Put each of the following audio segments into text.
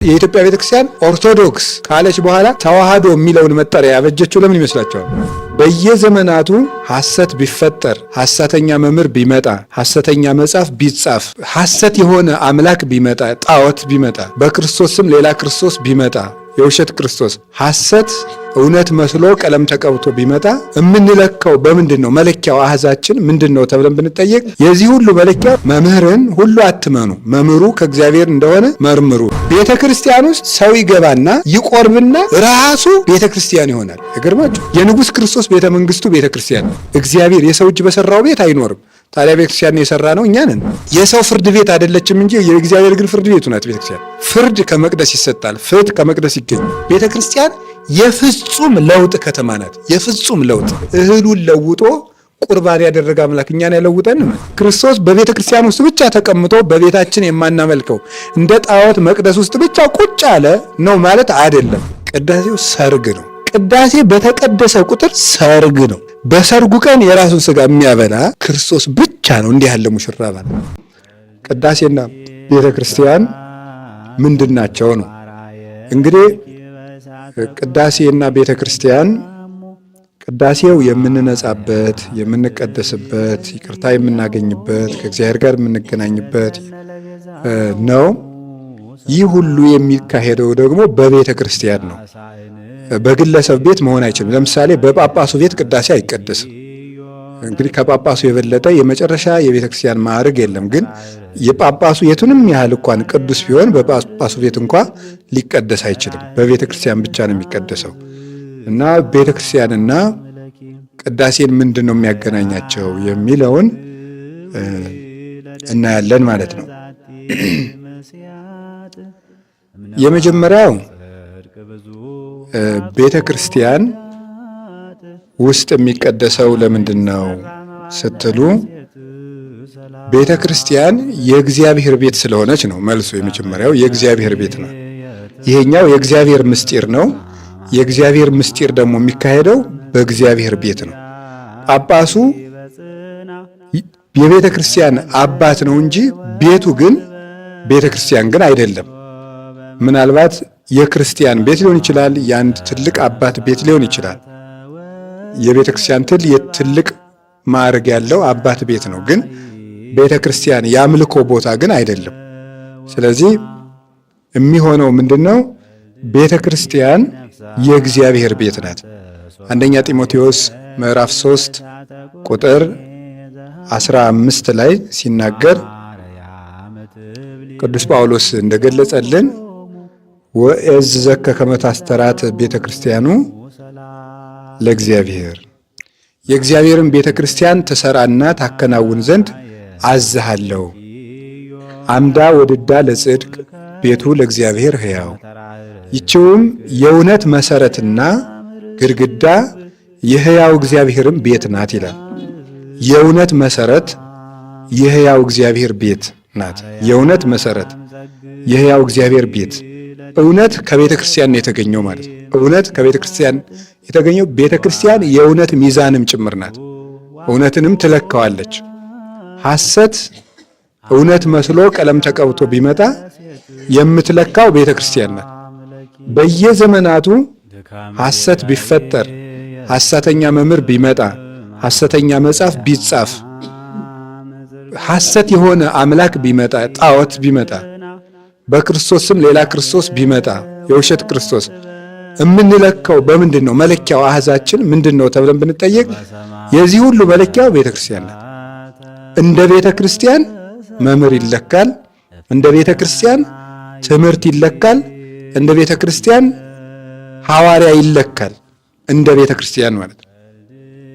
የኢትዮጵያ ቤተክርስቲያን ኦርቶዶክስ ካለች በኋላ ተዋህዶ የሚለውን መጠሪያ ያበጀችው ለምን ይመስላችኋል? በየዘመናቱ ሐሰት ቢፈጠር፣ ሐሰተኛ መምህር ቢመጣ፣ ሐሰተኛ መጽሐፍ ቢጻፍ፣ ሐሰት የሆነ አምላክ ቢመጣ፣ ጣዖት ቢመጣ፣ በክርስቶስ ስም ሌላ ክርስቶስ ቢመጣ፣ የውሸት ክርስቶስ ሐሰት እውነት መስሎ ቀለም ተቀብቶ ቢመጣ የምንለካው በምንድን ነው? መለኪያው አህዛችን ምንድን ነው ተብለን ብንጠየቅ የዚህ ሁሉ መለኪያ መምህርን ሁሉ አትመኑ፣ መምህሩ ከእግዚአብሔር እንደሆነ መርምሩ። ቤተ ክርስቲያን ውስጥ ሰው ይገባና ይቆርብና ራሱ ቤተ ክርስቲያን ይሆናል። ይገርማችሁ። የንጉሥ ክርስቶስ ቤተ መንግስቱ ቤተ ክርስቲያን ነው። እግዚአብሔር የሰው እጅ በሰራው ቤት አይኖርም። ታዲያ ቤተክርስቲያን የሰራ ነው እኛ ነን። የሰው ፍርድ ቤት አይደለችም እንጂ የእግዚአብሔር ግን ፍርድ ቤቱ ናት ቤተክርስቲያን። ፍርድ ከመቅደስ ይሰጣል፣ ፍርድ ከመቅደስ ይገኛል። ቤተክርስቲያን የፍጹም ለውጥ ከተማ ናት። የፍጹም ለውጥ እህሉን ለውጦ ቁርባን ያደረገ አምላክ እኛን ያለውጠን። ክርስቶስ በቤተክርስቲያን ውስጥ ብቻ ተቀምጦ በቤታችን የማናመልከው እንደ ጣዖት መቅደስ ውስጥ ብቻ ቁጭ አለ ነው ማለት አይደለም። ቅዳሴው ሰርግ ነው። ቅዳሴ በተቀደሰ ቁጥር ሰርግ ነው። በሰርጉ ቀን የራሱን ስጋ የሚያበላ ክርስቶስ ብቻ ነው። እንዲህ ያለ ሙሽራ ማለት ነው። ቅዳሴና ቤተ ክርስቲያን ምንድን ናቸው ነው? እንግዲህ ቅዳሴና ቤተ ክርስቲያን ቅዳሴው የምንነጻበት፣ የምንቀደስበት፣ ይቅርታ የምናገኝበት፣ ከእግዚአብሔር ጋር የምንገናኝበት ነው። ይህ ሁሉ የሚካሄደው ደግሞ በቤተ ክርስቲያን ነው። በግለሰብ ቤት መሆን አይችልም። ለምሳሌ በጳጳሱ ቤት ቅዳሴ አይቀደስም። እንግዲህ ከጳጳሱ የበለጠ የመጨረሻ የቤተ ክርስቲያን ማዕረግ የለም። ግን የጳጳሱ የቱንም ያህል እንኳን ቅዱስ ቢሆን በጳጳሱ ቤት እንኳ ሊቀደስ አይችልም። በቤተ ክርስቲያን ብቻ ነው የሚቀደሰው። እና ቤተ ክርስቲያንና ቅዳሴን ምንድን ነው የሚያገናኛቸው የሚለውን እናያለን ማለት ነው። የመጀመሪያው ቤተ ክርስቲያን ውስጥ የሚቀደሰው ለምንድን ነው ስትሉ፣ ቤተ ክርስቲያን የእግዚአብሔር ቤት ስለሆነች ነው መልሱ። የመጀመሪያው የእግዚአብሔር ቤት ነው። ይሄኛው የእግዚአብሔር ምስጢር ነው። የእግዚአብሔር ምስጢር ደግሞ የሚካሄደው በእግዚአብሔር ቤት ነው። ጳጳሱ የቤተ ክርስቲያን አባት ነው እንጂ ቤቱ ግን ቤተ ክርስቲያን ግን አይደለም። ምናልባት የክርስቲያን ቤት ሊሆን ይችላል። የአንድ ትልቅ አባት ቤት ሊሆን ይችላል። የቤተ ክርስቲያን ትልቅ ማዕረግ ያለው አባት ቤት ነው። ግን ቤተ ክርስቲያን የአምልኮ ቦታ ግን አይደለም። ስለዚህ የሚሆነው ምንድነው? ቤተ ክርስቲያን የእግዚአብሔር ቤት ናት። አንደኛ ጢሞቴዎስ ምዕራፍ 3 ቁጥር 15 ላይ ሲናገር ቅዱስ ጳውሎስ እንደገለጸልን ወእዝዘከ ከመ ታስተራት ቤተ ክርስቲያኑ ለእግዚአብሔር፣ የእግዚአብሔርን ቤተ ክርስቲያን ትሰራና ታከናውን ዘንድ አዝሃለሁ። አምዳ ወድዳ ለጽድቅ ቤቱ ለእግዚአብሔር ሕያው፣ ይቺውም የእውነት መሰረትና ግድግዳ የሕያው እግዚአብሔርም ቤት ናት ይላል። የእውነት መሰረት የሕያው እግዚአብሔር ቤት ናት። የእውነት መሰረት የሕያው እግዚአብሔር ቤት። እውነት ከቤተ ክርስቲያን ነው የተገኘው ማለት ነው። እውነት ከቤተ ክርስቲያን የተገኘው፣ ቤተ ክርስቲያን የእውነት ሚዛንም ጭምር ናት። እውነትንም ትለካዋለች። ሐሰት እውነት መስሎ ቀለም ተቀብቶ ቢመጣ የምትለካው ቤተ ክርስቲያን ናት። በየዘመናቱ ሐሰት ቢፈጠር፣ ሐሰተኛ መምህር ቢመጣ፣ ሐሰተኛ መጽሐፍ ቢጻፍ፣ ሐሰት የሆነ አምላክ ቢመጣ፣ ጣዖት ቢመጣ፣ በክርስቶስ ስም ሌላ ክርስቶስ ቢመጣ፣ የውሸት ክርስቶስ የምንለካው በምንድን ነው? መለኪያው አህዛችን ምንድን ነው ተብለን ብንጠየቅ የዚህ ሁሉ መለኪያው ቤተ ክርስቲያን ናት። እንደ ቤተ ክርስቲያን መምህር ይለካል። እንደ ቤተ ክርስቲያን ትምህርት ይለካል። እንደ ቤተ ክርስቲያን ሐዋርያ ይለካል። እንደ ቤተ ክርስቲያን ማለት ነው።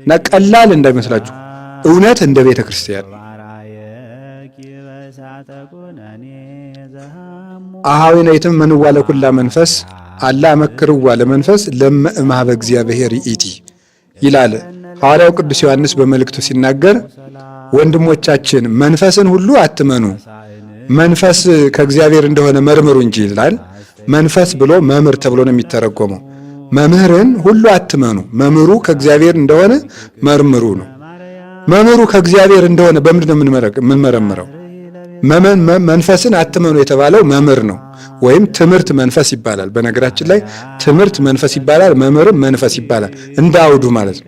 እና ቀላል እንዳይመስላችሁ እውነት እንደ ቤተ ክርስቲያን አሃዊነይትም መንዋ ለኩላ መንፈስ አላ መክርዋ ለመንፈስ ለመእምኀበ እግዚአብሔር ይእቲ ይላል ሐዋርያው ቅዱስ ዮሐንስ በመልእክቱ ሲናገር፣ ወንድሞቻችን መንፈስን ሁሉ አትመኑ፣ መንፈስ ከእግዚአብሔር እንደሆነ መርምሩ እንጂ ይላል። መንፈስ ብሎ መምህር ተብሎ ነው የሚተረጎመው። መምህርን ሁሉ አትመኑ፣ መምህሩ ከእግዚአብሔር እንደሆነ መርምሩ ነው። መምህሩ ከእግዚአብሔር እንደሆነ በምንድን ነው የምንመረምረው? መንፈስን አትመኑ የተባለው መምህር ነው፣ ወይም ትምህርት መንፈስ ይባላል። በነገራችን ላይ ትምህርት መንፈስ ይባላል፣ መምህርም መንፈስ ይባላል። እንዳውዱ ማለት ነው።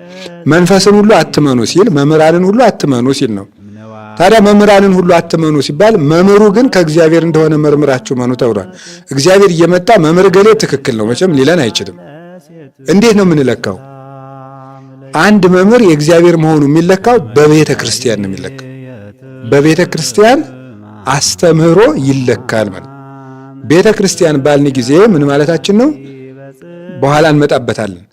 መንፈስን ሁሉ አትመኑ ሲል መምህራንን ሁሉ አትመኑ ሲል ነው። ታዲያ መምህራንን ሁሉ አትመኑ ሲባል መምህሩ ግን ከእግዚአብሔር እንደሆነ መርምራችሁ መኑ ተብሏል። እግዚአብሔር እየመጣ መምህር ገሌ ትክክል ነው መቼም ሊለን አይችልም። እንዴት ነው የምንለካው? አንድ መምህር የእግዚአብሔር መሆኑ የሚለካው በቤተ ክርስቲያን ነው የሚለካው። በቤተ ክርስቲያን አስተምህሮ ይለካል ማለት። ቤተ ክርስቲያን ባልን ጊዜ ምን ማለታችን ነው? በኋላ እንመጣበታለን።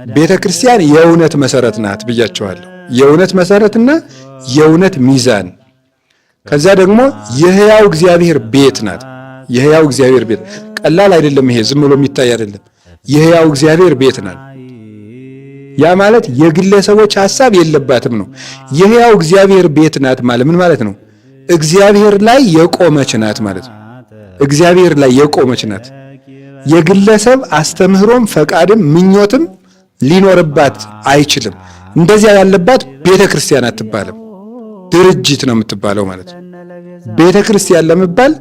ቤተ ክርስቲያን የእውነት መሰረት ናት ብያቸዋለሁ። የእውነት መሰረትና የእውነት ሚዛን። ከዛ ደግሞ የሕያው እግዚአብሔር ቤት ናት። የሕያው እግዚአብሔር ቤት ቀላል አይደለም። ይሄ ዝም ብሎ የሚታይ አይደለም። የሕያው እግዚአብሔር ቤት ናት። ያ ማለት የግለሰቦች ሐሳብ የለባትም ነው። የሕያው እግዚአብሔር ቤት ናት ማለት ምን ማለት ነው? እግዚአብሔር ላይ የቆመች ናት ማለት ነው። እግዚአብሔር ላይ የቆመች ናት። የግለሰብ አስተምህሮም ፈቃድም ምኞትም ሊኖርባት አይችልም። እንደዚያ ያለባት ቤተ ክርስቲያን አትባልም፣ ድርጅት ነው የምትባለው ማለት ነው። ቤተ ክርስቲያን ለመባል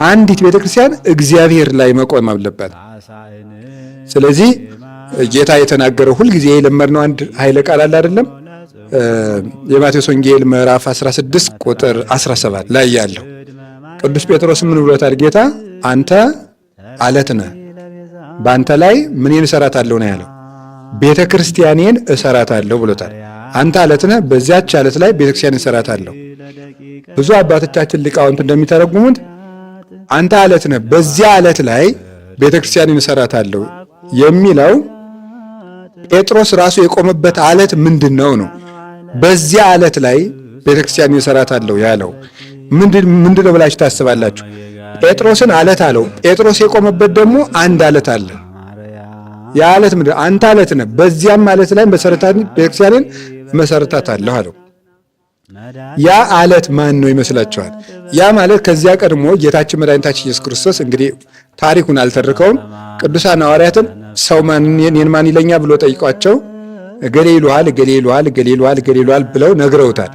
አንዲት ቤተ ክርስቲያን እግዚአብሔር ላይ መቆም አለባት። ስለዚህ ጌታ የተናገረው ሁልጊዜ የለመድነው አንድ ኃይለ ቃል አለ አይደለም? የማቴዎስ ወንጌል ምዕራፍ 16 ቁጥር 17 ላይ ያለው ቅዱስ ጴጥሮስ ምን ብሎታል? ጌታ አንተ አለት ነህ፣ በአንተ ላይ ምንን እሰራታለሁ ነው ያለው። ቤተ ክርስቲያኔን እሰራታለሁ ብሎታል። አንተ አለት ነህ፣ በዚያች አለት ላይ ቤተ ክርስቲያኔን እሰራታለሁ። ብዙ አባቶቻችን ሊቃውንት እንደሚተረጉሙት አንተ አለት ነህ፣ በዚያ አለት ላይ ቤተ ክርስቲያኔን እሰራታለሁ የሚለው ጴጥሮስ ራሱ የቆመበት አለት ምንድነው ነው? በዚያ አለት ላይ ቤተክርስቲያን እሰራታለሁ ያለው ምንድነው ብላችሁ ታስባላችሁ? ጴጥሮስን አለት አለው። ጴጥሮስ የቆመበት ደግሞ አንድ አለት አለ። ያ አለት ምንድነው? አንተ አለት ነህ፣ በዚያም አለት ላይ ቤተክርስቲያንን መሰረታታለሁ አለው። ያ አለት ማን ነው ይመስላችኋል? ያ ማለት ከዚያ ቀድሞ ጌታችን መድኃኒታችን ኢየሱስ ክርስቶስ እንግዲህ ታሪኩን አልተርከውም። ቅዱሳን ሐዋርያትን ሰው እኔን ማን ይለኛ ብሎ ጠይቋቸው እገሌ ይሉሃል፣ እገሌ ይሉሃል፣ እገሌ ይሉሃል፣ እገሌ ይሉሃል ብለው ነግረውታል።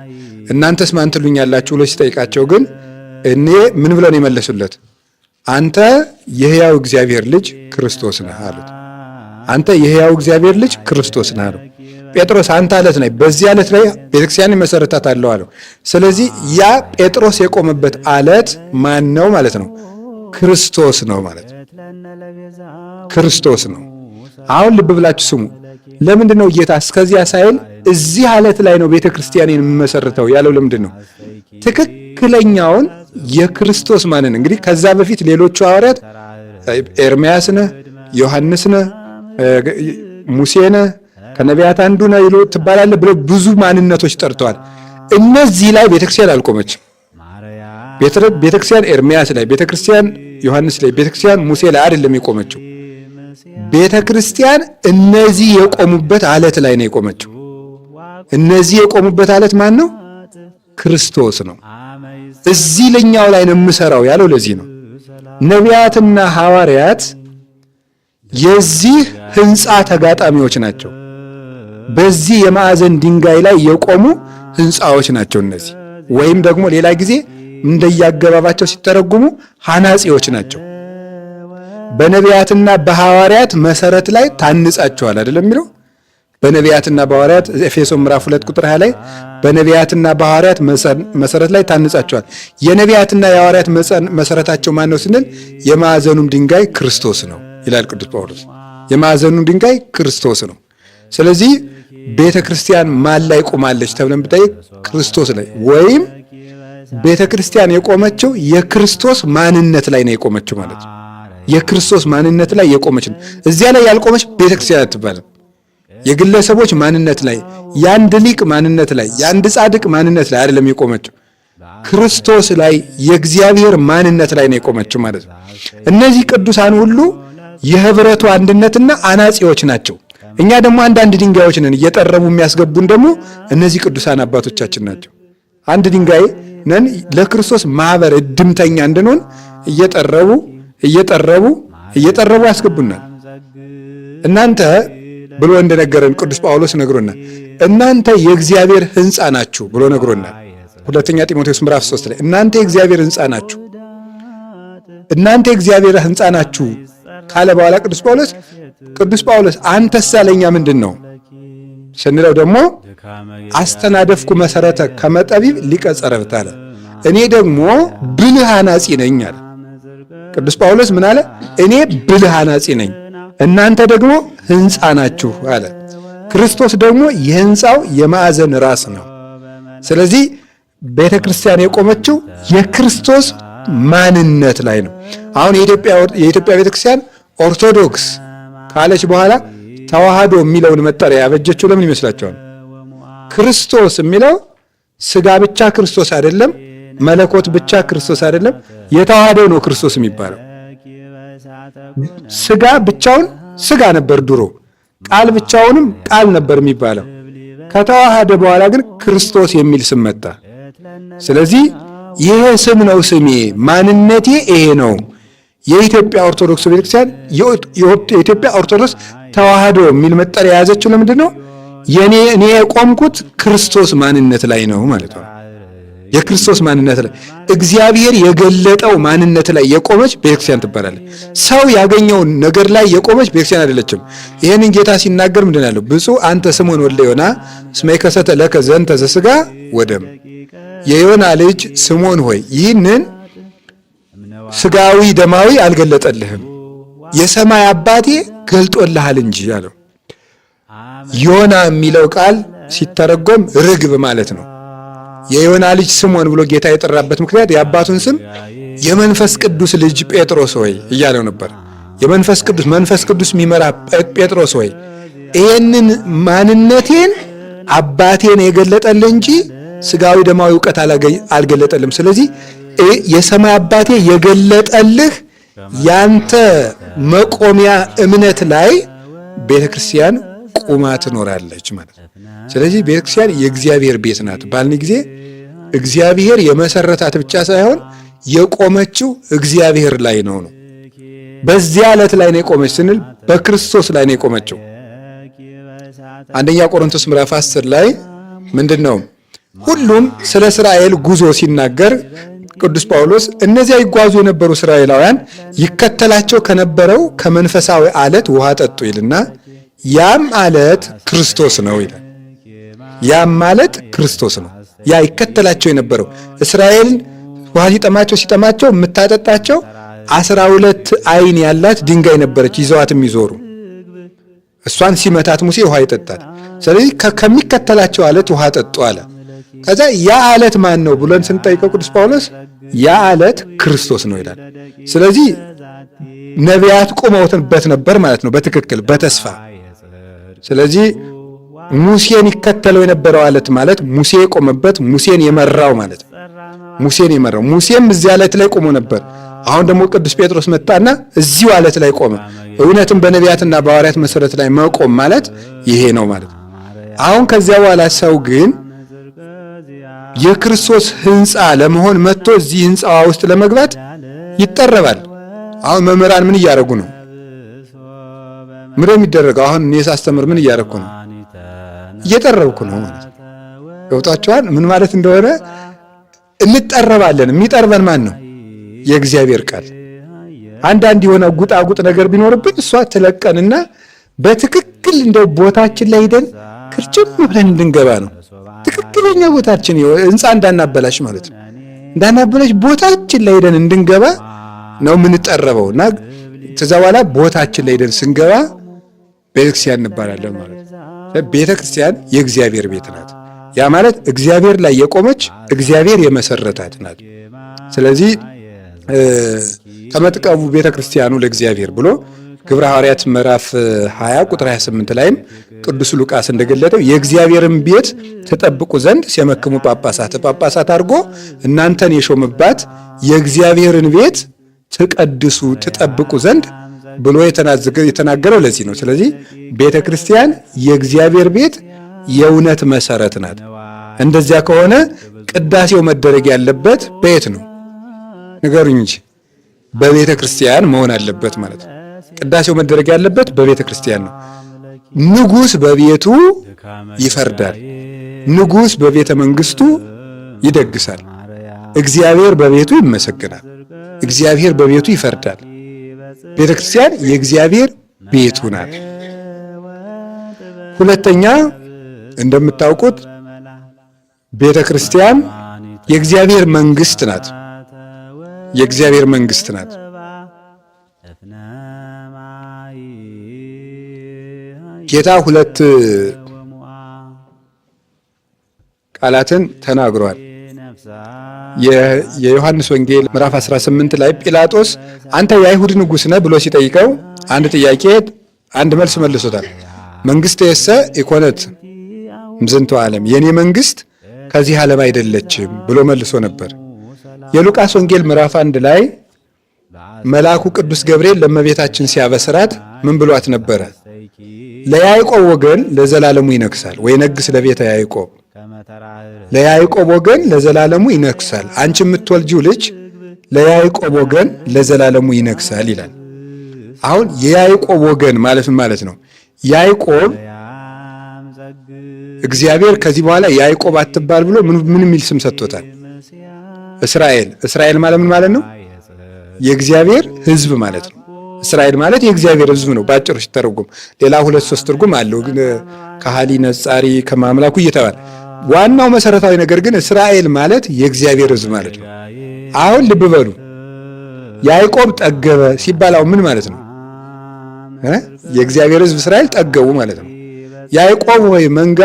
እናንተስ ማን ትሉኛላችሁ ብሎ ሲጠይቃቸው ግን እኔ ምን ብለው ነው የመለሱለት? አንተ የሕያው እግዚአብሔር ልጅ ክርስቶስ ነህ አሉት። አንተ የሕያው እግዚአብሔር ልጅ ክርስቶስ ነህ አለው። ጴጥሮስ አንተ አለት ነህ፣ በዚህ አለት ላይ ቤተክርስቲያንን መሰረታታለሁ አለው። ስለዚህ ያ ጴጥሮስ የቆመበት አለት ማን ነው ማለት ነው? ክርስቶስ ነው ማለት ነው። ክርስቶስ ነው። አሁን ልብ ብላችሁ ስሙ። ለምንድን ነው ጌታ እስከዚያ ሳይል እዚህ አለት ላይ ነው ቤተክርስቲያንን የምመሰርተው ያለው? ለምንድን ነው? ትክክለኛውን የክርስቶስ ማንን እንግዲህ ከዛ በፊት ሌሎቹ ሐዋርያት ኤርምያስ ነህ፣ ዮሐንስ ነህ፣ ሙሴ ነህ፣ ከነቢያት አንዱ ነህ ይሉ ትባላለህ ብለው ብዙ ማንነቶች ጠርተዋል። እነዚህ ላይ ቤተክርስቲያን አልቆመችም። ቤተክርስቲያን ኤርምያስ ላይ፣ ቤተክርስቲያን ዮሐንስ ላይ፣ ቤተክርስቲያን ሙሴ ላይ አይደለም የቆመችው። ቤተክርስቲያን እነዚህ የቆሙበት አለት ላይ ነው የቆመችው። እነዚህ የቆሙበት አለት ማን ነው? ክርስቶስ ነው። እዚህ ለኛው ላይ ነው የምሰራው ያለው ለዚህ ነው። ነቢያትና ሐዋርያት የዚህ ህንፃ ተጋጣሚዎች ናቸው። በዚህ የማዕዘን ድንጋይ ላይ የቆሙ ህንፃዎች ናቸው እነዚህ። ወይም ደግሞ ሌላ ጊዜ እንደያገባባቸው ሲተረጉሙ ሐናጺዎች ናቸው። በነቢያትና በሐዋርያት መሰረት ላይ ታንጻቸዋል አይደለም የሚለው? በነቢያትና በሐዋርያት ኤፌሶን ምዕራፍ 2 ቁጥር 20 ላይ በነቢያትና በሐዋርያት መሰረት ላይ ታንጻቸዋል። የነቢያትና የሐዋርያት መሰረታቸው ማን ነው ስንል የማዕዘኑም ድንጋይ ክርስቶስ ነው ይላል ቅዱስ ጳውሎስ። የማዕዘኑም ድንጋይ ክርስቶስ ነው። ስለዚህ ቤተ ክርስቲያን ማን ላይ ቆማለች ተብለን ብጠይቅ ክርስቶስ ላይ፣ ወይም ቤተ ክርስቲያን የቆመችው የክርስቶስ ማንነት ላይ ነው የቆመችው ማለት ነው። የክርስቶስ ማንነት ላይ የቆመች ነው። እዚያ ላይ ያልቆመች ቤተ ክርስቲያን አትባልም። የግለሰቦች ማንነት ላይ፣ የአንድ ሊቅ ማንነት ላይ፣ የአንድ ጻድቅ ማንነት ላይ አይደለም የቆመችው። ክርስቶስ ላይ የእግዚአብሔር ማንነት ላይ ነው የቆመችው ማለት ነው። እነዚህ ቅዱሳን ሁሉ የህብረቱ አንድነትና አናጺዎች ናቸው። እኛ ደግሞ አንዳንድ ድንጋዮች ነን። እየጠረቡ የሚያስገቡን ደግሞ እነዚህ ቅዱሳን አባቶቻችን ናቸው። አንድ ድንጋይ ነን። ለክርስቶስ ማህበር እድምተኛ እንድንሆን እየጠረቡ ያስገቡናል። እናንተ ብሎ እንደነገረን ቅዱስ ጳውሎስ ነግሮናል። እናንተ የእግዚአብሔር ሕንፃ ናችሁ ብሎ ነግሮናል። ሁለተኛ ጢሞቴዎስ ምዕራፍ 3 ላይ እናንተ የእግዚአብሔር ሕንጻ ናችሁ፣ እናንተ የእግዚአብሔር ሕንጻ ናችሁ ካለ በኋላ ቅዱስ ጳውሎስ አንተስ ያለኛ ምንድን ነው ስንለው ደግሞ አስተናደፍኩ መሰረተ ከመጠቢብ ሊቀ ጸረብት አለ። እኔ ደግሞ ብልህ አናጺ ነኝ አለ። ቅዱስ ጳውሎስ ምን አለ? እኔ ብልህ አናጺ ነኝ፣ እናንተ ደግሞ ሕንጻ ናችሁ አለ። ክርስቶስ ደግሞ የሕንጻው የማዕዘን ራስ ነው። ስለዚህ ቤተ ክርስቲያን የቆመችው የክርስቶስ ማንነት ላይ ነው። አሁን የኢትዮጵያ ቤተ ክርስቲያን ኦርቶዶክስ ካለች በኋላ ተዋህዶ የሚለውን መጠሪያ ያበጀችው ለምን ይመስላችኋል? ክርስቶስ የሚለው ስጋ ብቻ ክርስቶስ አይደለም፣ መለኮት ብቻ ክርስቶስ አይደለም፣ የተዋህደው ነው ክርስቶስ የሚባለው። ስጋ ብቻውን ስጋ ነበር ድሮ፣ ቃል ብቻውንም ቃል ነበር የሚባለው። ከተዋሃደ በኋላ ግን ክርስቶስ የሚል ስም መጣ። ስለዚህ ይሄ ስም ነው ስሜ፣ ማንነቴ ይሄ ነው። የኢትዮጵያ ኦርቶዶክስ ቤተክርስቲያን የኢትዮጵያ ኦርቶዶክስ ተዋህዶ የሚል መጠሪያ የያዘችው ለምንድን ነው? እኔ የቆምኩት ክርስቶስ ማንነት ላይ ነው ማለት ነው። የክርስቶስ ማንነት ላይ እግዚአብሔር የገለጠው ማንነት ላይ የቆመች ቤተክርስቲያን ትባላለች። ሰው ያገኘውን ነገር ላይ የቆመች ቤተክርስቲያን አይደለችም። ይህንን ጌታ ሲናገር ምንድን ያለው? ብፁዕ አንተ ስምዖን ወልደ ዮና እስመ ይከሰተ ለከ ዘንተ ዘሥጋ ወደም፣ የዮና ልጅ ስምዖን ሆይ ይህንን ስጋዊ ደማዊ አልገለጠልህም፣ የሰማይ አባቴ ገልጦልሃል እንጂ አለው። ዮና የሚለው ቃል ሲተረጎም ርግብ ማለት ነው። የዮና ልጅ ስምዖን ብሎ ጌታ የጠራበት ምክንያት የአባቱን ስም የመንፈስ ቅዱስ ልጅ ጴጥሮስ ሆይ እያለው ነበር። መንፈስ ቅዱስ የሚመራ ጴጥሮስ ሆይ ይህንን ማንነቴን አባቴን የገለጠልህ እንጂ ስጋዊ ደማዊ እውቀት አልገለጠልም። ስለዚህ የሰማይ አባቴ የገለጠልህ ያንተ መቆሚያ እምነት ላይ ቤተክርስቲያን ቁማ ትኖራለች ማለት ነው። ስለዚህ ቤተክርስቲያን የእግዚአብሔር ቤት ናት ባልን ጊዜ እግዚአብሔር የመሰረታት ብቻ ሳይሆን የቆመችው እግዚአብሔር ላይ ነው። በዚያ ዕለት ላይ ነው የቆመች ስንል በክርስቶስ ላይ ነው የቆመችው። አንደኛ ቆሮንቶስ ምዕራፍ 10 ላይ ምንድነው? ሁሉም ስለ እስራኤል ጉዞ ሲናገር ቅዱስ ጳውሎስ እነዚያ ይጓዙ የነበሩ እስራኤላውያን ይከተላቸው ከነበረው ከመንፈሳዊ አለት ውሃ ጠጡ ይልና ያም አለት ክርስቶስ ነው ይላል። ያም ማለት ክርስቶስ ነው። ያ ይከተላቸው የነበረው እስራኤልን ውሃ ሲጠማቸው የምታጠጣቸው 12 አይን ያላት ድንጋይ ነበረች ይዘዋት የሚዞሩ። እሷን ሲመታት ሙሴ ውሃ ይጠጣል። ስለዚህ ከሚከተላቸው አለት ውሃ ጠጡ አለ። ከዛ ያ አለት ማን ነው ብለን ስንጠይቀው ቅዱስ ጳውሎስ ያ አለት ክርስቶስ ነው ይላል። ስለዚህ ነቢያት ቆመውበት ነበር ማለት ነው በትክክል በተስፋ። ስለዚህ ሙሴን ይከተለው የነበረው አለት ማለት ሙሴ የቆመበት ሙሴን የመራው ማለት ነው። ሙሴም እዚህ አለት ላይ ቆሞ ነበር። አሁን ደግሞ ቅዱስ ጴጥሮስ መጣና እዚሁ አለት ላይ ቆመ። እውነትም በነቢያትና በሐዋርያት መሰረት ላይ መቆም ማለት ይሄ ነው ማለት ነው። አሁን ከዚያ በኋላ ሰው ግን የክርስቶስ ሕንፃ ለመሆን መጥቶ እዚህ ሕንፃዋ ውስጥ ለመግባት ይጠረባል። አሁን መምህራን ምን እያደረጉ ነው? ምን የሚደረገው? አሁን እኔ ሳስተምር ምን እያደረኩ ነው? እየጠረብኩ ነው ማለት ነው። ገብቷችኋል? ምን ማለት እንደሆነ እንጠረባለን። የሚጠርበን ማን ነው? የእግዚአብሔር ቃል። አንዳንድ የሆነ ጉጣጉጥ ነገር ቢኖርብን እሷ ትለቀንና በትክክል እንደው ቦታችን ላይ ሄደን ክርጭም ብለን እንድንገባ ነው። ትክክለኛ ቦታችን ሕንፃ እንዳናበላሽ ማለት ነው። እንዳናበላሽ ቦታችን ላይ ሄደን እንድንገባ ነው የምንጠረበው። እና ከዛ በኋላ ቦታችን ላይ ሄደን ስንገባ ቤተክርስቲያን እንባላለን ማለት ነው። ቤተክርስቲያን የእግዚአብሔር ቤት ናት። ያ ማለት እግዚአብሔር ላይ የቆመች እግዚአብሔር የመሰረታት ናት። ስለዚህ ተመጥቀቡ ቤተክርስቲያኑ ለእግዚአብሔር ብሎ ግብረ ሐዋርያት ምዕራፍ 20 ቁጥር 28 ላይም ቅዱስ ሉቃስ እንደገለጠው የእግዚአብሔርን ቤት ተጠብቁ ዘንድ ሲመክሙ ጳጳሳት አድርጎ እናንተን የሾመባት የእግዚአብሔርን ቤት ተቀድሱ ተጠብቁ ዘንድ ብሎ የተናገረው ለዚህ ነው። ስለዚህ ቤተክርስቲያን የእግዚአብሔር ቤት የእውነት መሰረት ናት። እንደዚያ ከሆነ ቅዳሴው መደረግ ያለበት በየት ነው? ንገሩኝ እንጂ በቤተ ክርስቲያን መሆን አለበት ማለት ነው። ቅዳሴው መደረግ ያለበት በቤተ ክርስቲያን ነው። ንጉሥ በቤቱ ይፈርዳል፣ ንጉሥ በቤተ መንግስቱ ይደግሳል። እግዚአብሔር በቤቱ ይመሰገናል። እግዚአብሔር በቤቱ ይፈርዳል። ቤተ ክርስቲያን የእግዚአብሔር ቤቱ ናት። ሁለተኛ እንደምታውቁት ቤተ ክርስቲያን የእግዚአብሔር መንግስት ናት። የእግዚአብሔር መንግስት ናት። ጌታ ሁለት ቃላትን ተናግሯል። የዮሐንስ ወንጌል ምዕራፍ 18 ላይ ጲላጦስ አንተ የአይሁድ ንጉሥ ነህ ብሎ ሲጠይቀው አንድ ጥያቄ አንድ መልስ መልሶታል። መንግስት የሰ ኢኮነት እምዝንቱ ዓለም፣ የኔ መንግስት ከዚህ ዓለም አይደለችም ብሎ መልሶ ነበር። የሉቃስ ወንጌል ምዕራፍ 1 ላይ መልአኩ ቅዱስ ገብርኤል ለእመቤታችን ሲያበስራት ምን ብሏት ነበረ? ለያዕቆብ ወገን ለዘላለሙ ይነግሳል ወይ ነግስ ለቤተ ያዕቆብ፣ ለያዕቆብ ወገን ለዘላለሙ ይነግሳል፣ አንቺ የምትወልጂው ልጅ ለያዕቆብ ወገን ለዘላለሙ ይነግሳል ይላል። አሁን የያዕቆብ ወገን ማለት ነው። ያዕቆብ እግዚአብሔር ከዚህ በኋላ ያዕቆብ አትባል ብሎ ምን የሚል ስም ሰጥቶታል? እስራኤል ማለት ምን ማለት ነው? የእግዚአብሔር ሕዝብ ማለት ነው። እስራኤል ማለት የእግዚአብሔር ሕዝብ ነው ባጭሩ ሲተረጎም። ሌላ 2-3 ትርጉም አለው ግን ከሃሊ ነጻሪ ከማምላኩ እየተባለ ዋናው መሰረታዊ ነገር ግን እስራኤል ማለት የእግዚአብሔር ሕዝብ ማለት ነው። አሁን ልብ በሉ ያዕቆብ ጠገበ ሲባል አሁን ምን ማለት ነው? የእግዚአብሔር ሕዝብ እስራኤል ጠገቡ ማለት ነው። ያዕቆብ ሆይ መንጋ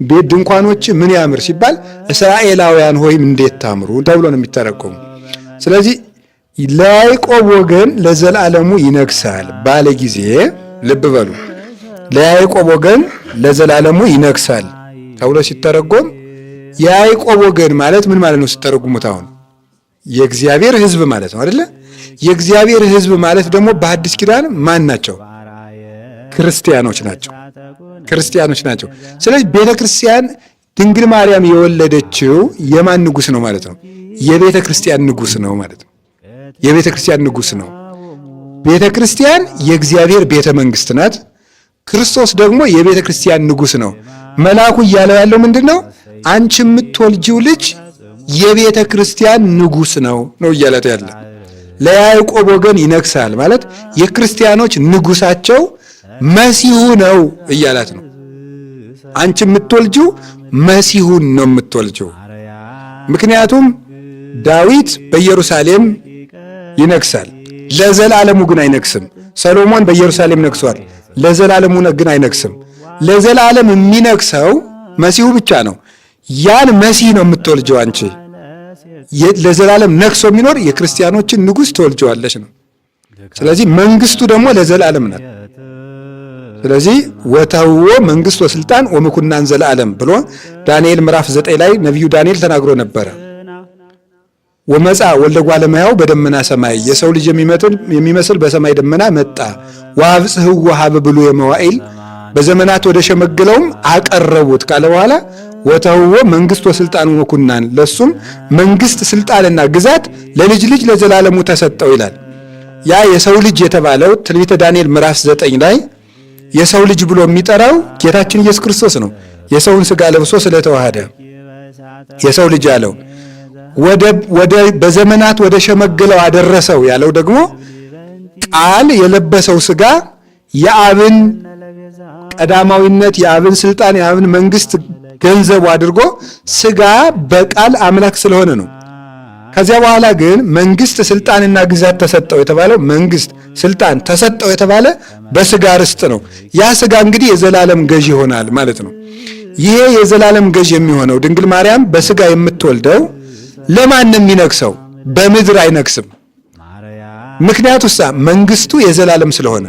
ቤት ድንኳኖች ምን ያምር ሲባል እስራኤላውያን ሆይ እንዴት ታምሩ ተብሎ ነው የሚተረጎሙ። ስለዚህ ለያዕቆብ ወገን ለዘላለሙ ይነግሳል ባለ ጊዜ ልብ በሉ ለያዕቆብ ወገን ለዘላለሙ ይነግሳል ተብሎ ሲተረጎም የያዕቆብ ወገን ማለት ምን ማለት ነው ሲተረጉሙት? አሁን የእግዚአብሔር ሕዝብ ማለት ነው አይደለ? የእግዚአብሔር ሕዝብ ማለት ደግሞ በሐዲስ ኪዳን ማን ናቸው? ክርስቲያኖች ናቸው። ክርስቲያኖች ናቸው። ስለዚህ ቤተ ክርስቲያን ድንግል ማርያም የወለደችው የማን ንጉሥ ነው ማለት ነው? የቤተ ክርስቲያን ንጉሥ ነው ማለት ነው። የቤተ ክርስቲያን ንጉሥ ነው። ቤተ ክርስቲያን የእግዚአብሔር ቤተ መንግሥት ናት። ክርስቶስ ደግሞ የቤተ ክርስቲያን ንጉሥ ነው። መልአኩ እያለው ያለው ምንድን ነው? አንቺ የምትወልጂው ልጅ የቤተ ክርስቲያን ንጉሥ ነው እያለት ያለ። ለያዕቆብ ወገን ይነግሳል ማለት የክርስቲያኖች ንጉሳቸው መሲሁ ነው እያላት ነው። አንቺ የምትወልጂው መሲሁን ነው የምትወልጂው። ምክንያቱም ዳዊት በኢየሩሳሌም ይነግሳል፣ ለዘላለሙ ግን አይነግስም። ሰሎሞን በኢየሩሳሌም ነግሷል፣ ለዘላለሙ ግን አይነግስም። ለዘላለም የሚነግሰው መሲሁ ብቻ ነው። ያን መሲህ ነው የምትወልጂው አንቺ። ለዘላለም ነግሶ የሚኖር የክርስቲያኖችን ንጉሥ ትወልጂዋለሽ ነው። ስለዚህ መንግስቱ ደግሞ ለዘላለም ናት። ስለዚህ ወተውዎ መንግስት ወስልጣን ወምኩናን ዘለዓለም ብሎ ዳንኤል ምዕራፍ 9 ላይ ነቢዩ ዳንኤል ተናግሮ ነበረ። ወመጻ ወልደ እጓለ እመሕያው በደመና ሰማይ፣ የሰው ልጅ የሚመስል በሰማይ ደመና መጣ። ወአብጽሕዎ ኀበ ብሉየ መዋዕል፣ በዘመናት ወደ ሸመገለውም አቀረቡት ካለ በኋላ ወተውዎ መንግስት ወስልጣን ወምኩናን፣ ለሱም መንግስት ስልጣንና ግዛት ለልጅ ልጅ ለዘላለሙ ተሰጠው ይላል። ያ የሰው ልጅ የተባለው ትንቢተ ዳንኤል ምዕራፍ 9 ላይ የሰው ልጅ ብሎ የሚጠራው ጌታችን ኢየሱስ ክርስቶስ ነው። የሰውን ሥጋ ለብሶ ስለተዋሃደ የሰው ልጅ ያለው ወደ በዘመናት ወደ ሸመገለው አደረሰው ያለው ደግሞ ቃል የለበሰው ሥጋ የአብን ቀዳማዊነት፣ የአብን ስልጣን፣ የአብን መንግስት ገንዘቡ አድርጎ ሥጋ በቃል አምላክ ስለሆነ ነው። ከዚያ በኋላ ግን መንግስት ስልጣንና ግዛት ተሰጠው የተባለው መንግስት ስልጣን ተሰጠው የተባለ በሥጋ ርስት ነው። ያ ሥጋ እንግዲህ የዘላለም ገዥ ይሆናል ማለት ነው። ይሄ የዘላለም ገዥ የሚሆነው ድንግል ማርያም በሥጋ የምትወልደው ለማን ነው የሚነግሰው? በምድር አይነግስም። ምክንያቱሳ መንግስቱ የዘላለም ስለሆነ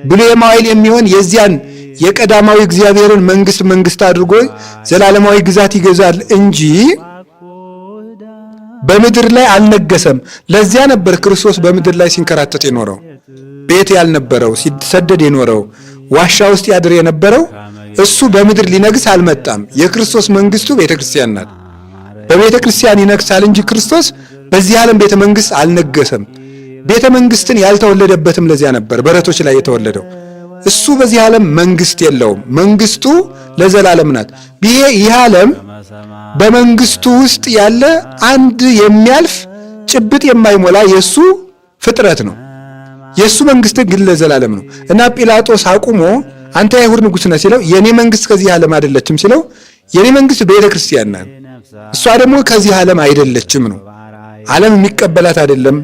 ብሉየ መዋዕል የሚሆን የዚያን የቀዳማዊ እግዚአብሔርን መንግስት አድርጎ ዘላለማዊ ግዛት ይገዛል እንጂ በምድር ላይ አልነገሰም። ለዚያ ነበር ክርስቶስ በምድር ላይ ሲንከራተት የኖረው፣ ቤት ያልነበረው፣ ሲሰደድ የኖረው፣ ዋሻ ውስጥ ያድር የነበረው። እሱ በምድር ሊነግስ አልመጣም። የክርስቶስ መንግስቱ ቤተክርስቲያን ናት። በቤተክርስቲያን ይነግሳል እንጂ ክርስቶስ በዚህ ዓለም ቤተ መንግስት አልነገሰም። ቤተ መንግስትን ያልተወለደበትም ለዚያ ነበር በረቶች ላይ የተወለደው። እሱ በዚህ ዓለም መንግስት የለውም። መንግስቱ ለዘላለም ናት። ይህ ዓለም በመንግስቱ ውስጥ ያለ አንድ የሚያልፍ ጭብጥ የማይሞላ የሱ ፍጥረት ነው። የሱ መንግስት ግን ለዘላለም ነው እና ጲላጦስ አቁሞ አንተ የአይሁድ ንጉሥ ነህ ሲለው የኔ መንግስት ከዚህ ዓለም አይደለችም ሲለው የኔ መንግስት ቤተ ክርስቲያን ናት፣ እሷ ደግሞ ከዚህ ዓለም አይደለችም ነው። ዓለም የሚቀበላት አይደለም፣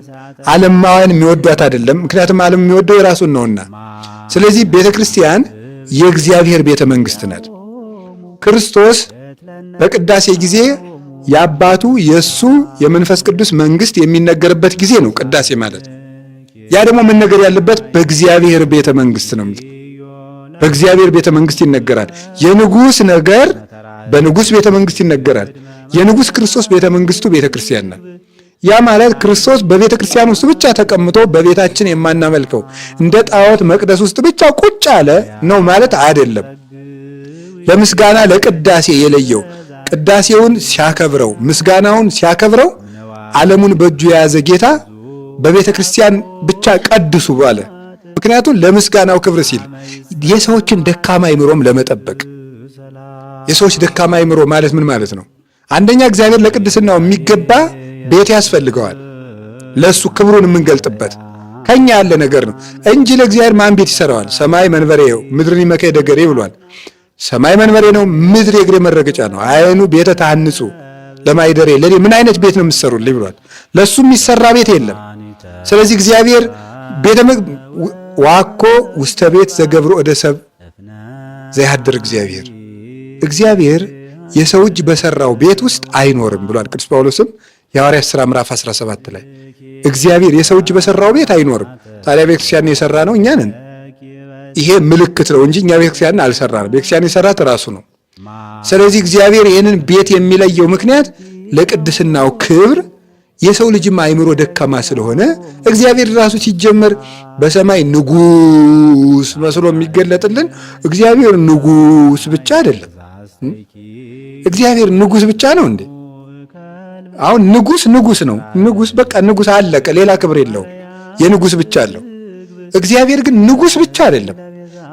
ዓለማውያን የሚወዷት አይደለም። ምክንያቱም ዓለም የሚወደው የራሱን ነውና። ስለዚህ ቤተ ክርስቲያን የእግዚአብሔር ቤተ መንግስት ናት። ክርስቶስ በቅዳሴ ጊዜ የአባቱ የሱ የመንፈስ ቅዱስ መንግስት የሚነገርበት ጊዜ ነው ቅዳሴ ማለት። ያ ደግሞ መነገር ያለበት በእግዚአብሔር ቤተ መንግስት ነው። በእግዚአብሔር ቤተ መንግስት ይነገራል። የንጉስ ነገር በንጉስ ቤተ መንግስት ይነገራል። የንጉስ ክርስቶስ ቤተ መንግስቱ ቤተ ክርስቲያን ናት። ያ ማለት ክርስቶስ በቤተ ክርስቲያን ውስጥ ብቻ ተቀምጦ በቤታችን የማናመልከው እንደ ጣዖት መቅደስ ውስጥ ብቻ ቁጭ አለ ነው ማለት አይደለም። ለምስጋና ለቅዳሴ የለየው ቅዳሴውን ሲያከብረው ምስጋናውን ሲያከብረው ዓለሙን በእጁ የያዘ ጌታ በቤተ ክርስቲያን ብቻ ቀድሱ ባለ። ምክንያቱም ለምስጋናው ክብር ሲል የሰዎችን ደካማ አይምሮም ለመጠበቅ። የሰዎች ደካማ አይምሮ ማለት ምን ማለት ነው? አንደኛ እግዚአብሔር ለቅድስናው የሚገባ ቤት ያስፈልገዋል። ለሱ ክብሩን የምንገልጥበት ከኛ ያለ ነገር ነው እንጂ ለእግዚአብሔር ማን ቤት ይሰራዋል? ሰማይ መንበሬው ምድርን ይመከ ደገሬ ብሏል። ሰማይ መንበሬ ነው፣ ምድር የእግሬ መረገጫ ነው። አይኑ ቤተ ታንጹ ለማይደሬ ለኔ ምን አይነት ቤት ነው የምትሰሩልኝ ብሏል። ለሱ የሚሰራ ቤት የለም። ስለዚህ እግዚአብሔር ቤተ ዋኮ ውስተ ቤት ዘገብሮ ወደ ሰብ ዘይሃድር እግዚአብሔር የሰው እጅ በሰራው ቤት ውስጥ አይኖርም ብሏል ቅዱስ ጳውሎስም የሐዋርያት ሥራ ምዕራፍ 17 ላይ እግዚአብሔር የሰው እጅ በሰራው ቤት አይኖርም። ታዲያ ቤተክርስቲያን የሰራ ነው እኛ ነን። ይሄ ምልክት ነው እንጂ እኛ ቤተክርስቲያንን አልሰራንም። ቤተክርስቲያን የሰራት ራሱ ነው። ስለዚህ እግዚአብሔር ይህንን ቤት የሚለየው ምክንያት ለቅድስናው ክብር የሰው ልጅም አይምሮ ደካማ ስለሆነ እግዚአብሔር ራሱ ሲጀመር በሰማይ ንጉስ መስሎ የሚገለጥልን እግዚአብሔር ንጉስ ብቻ አይደለም። እግዚአብሔር ንጉስ ብቻ ነው እንዴ? አሁን ንጉስ ነው። ንጉስ በቃ ንጉስ አለቀ፣ ሌላ ክብር የለውም። የንጉስ ብቻ አለው። እግዚአብሔር ግን ንጉስ ብቻ አይደለም።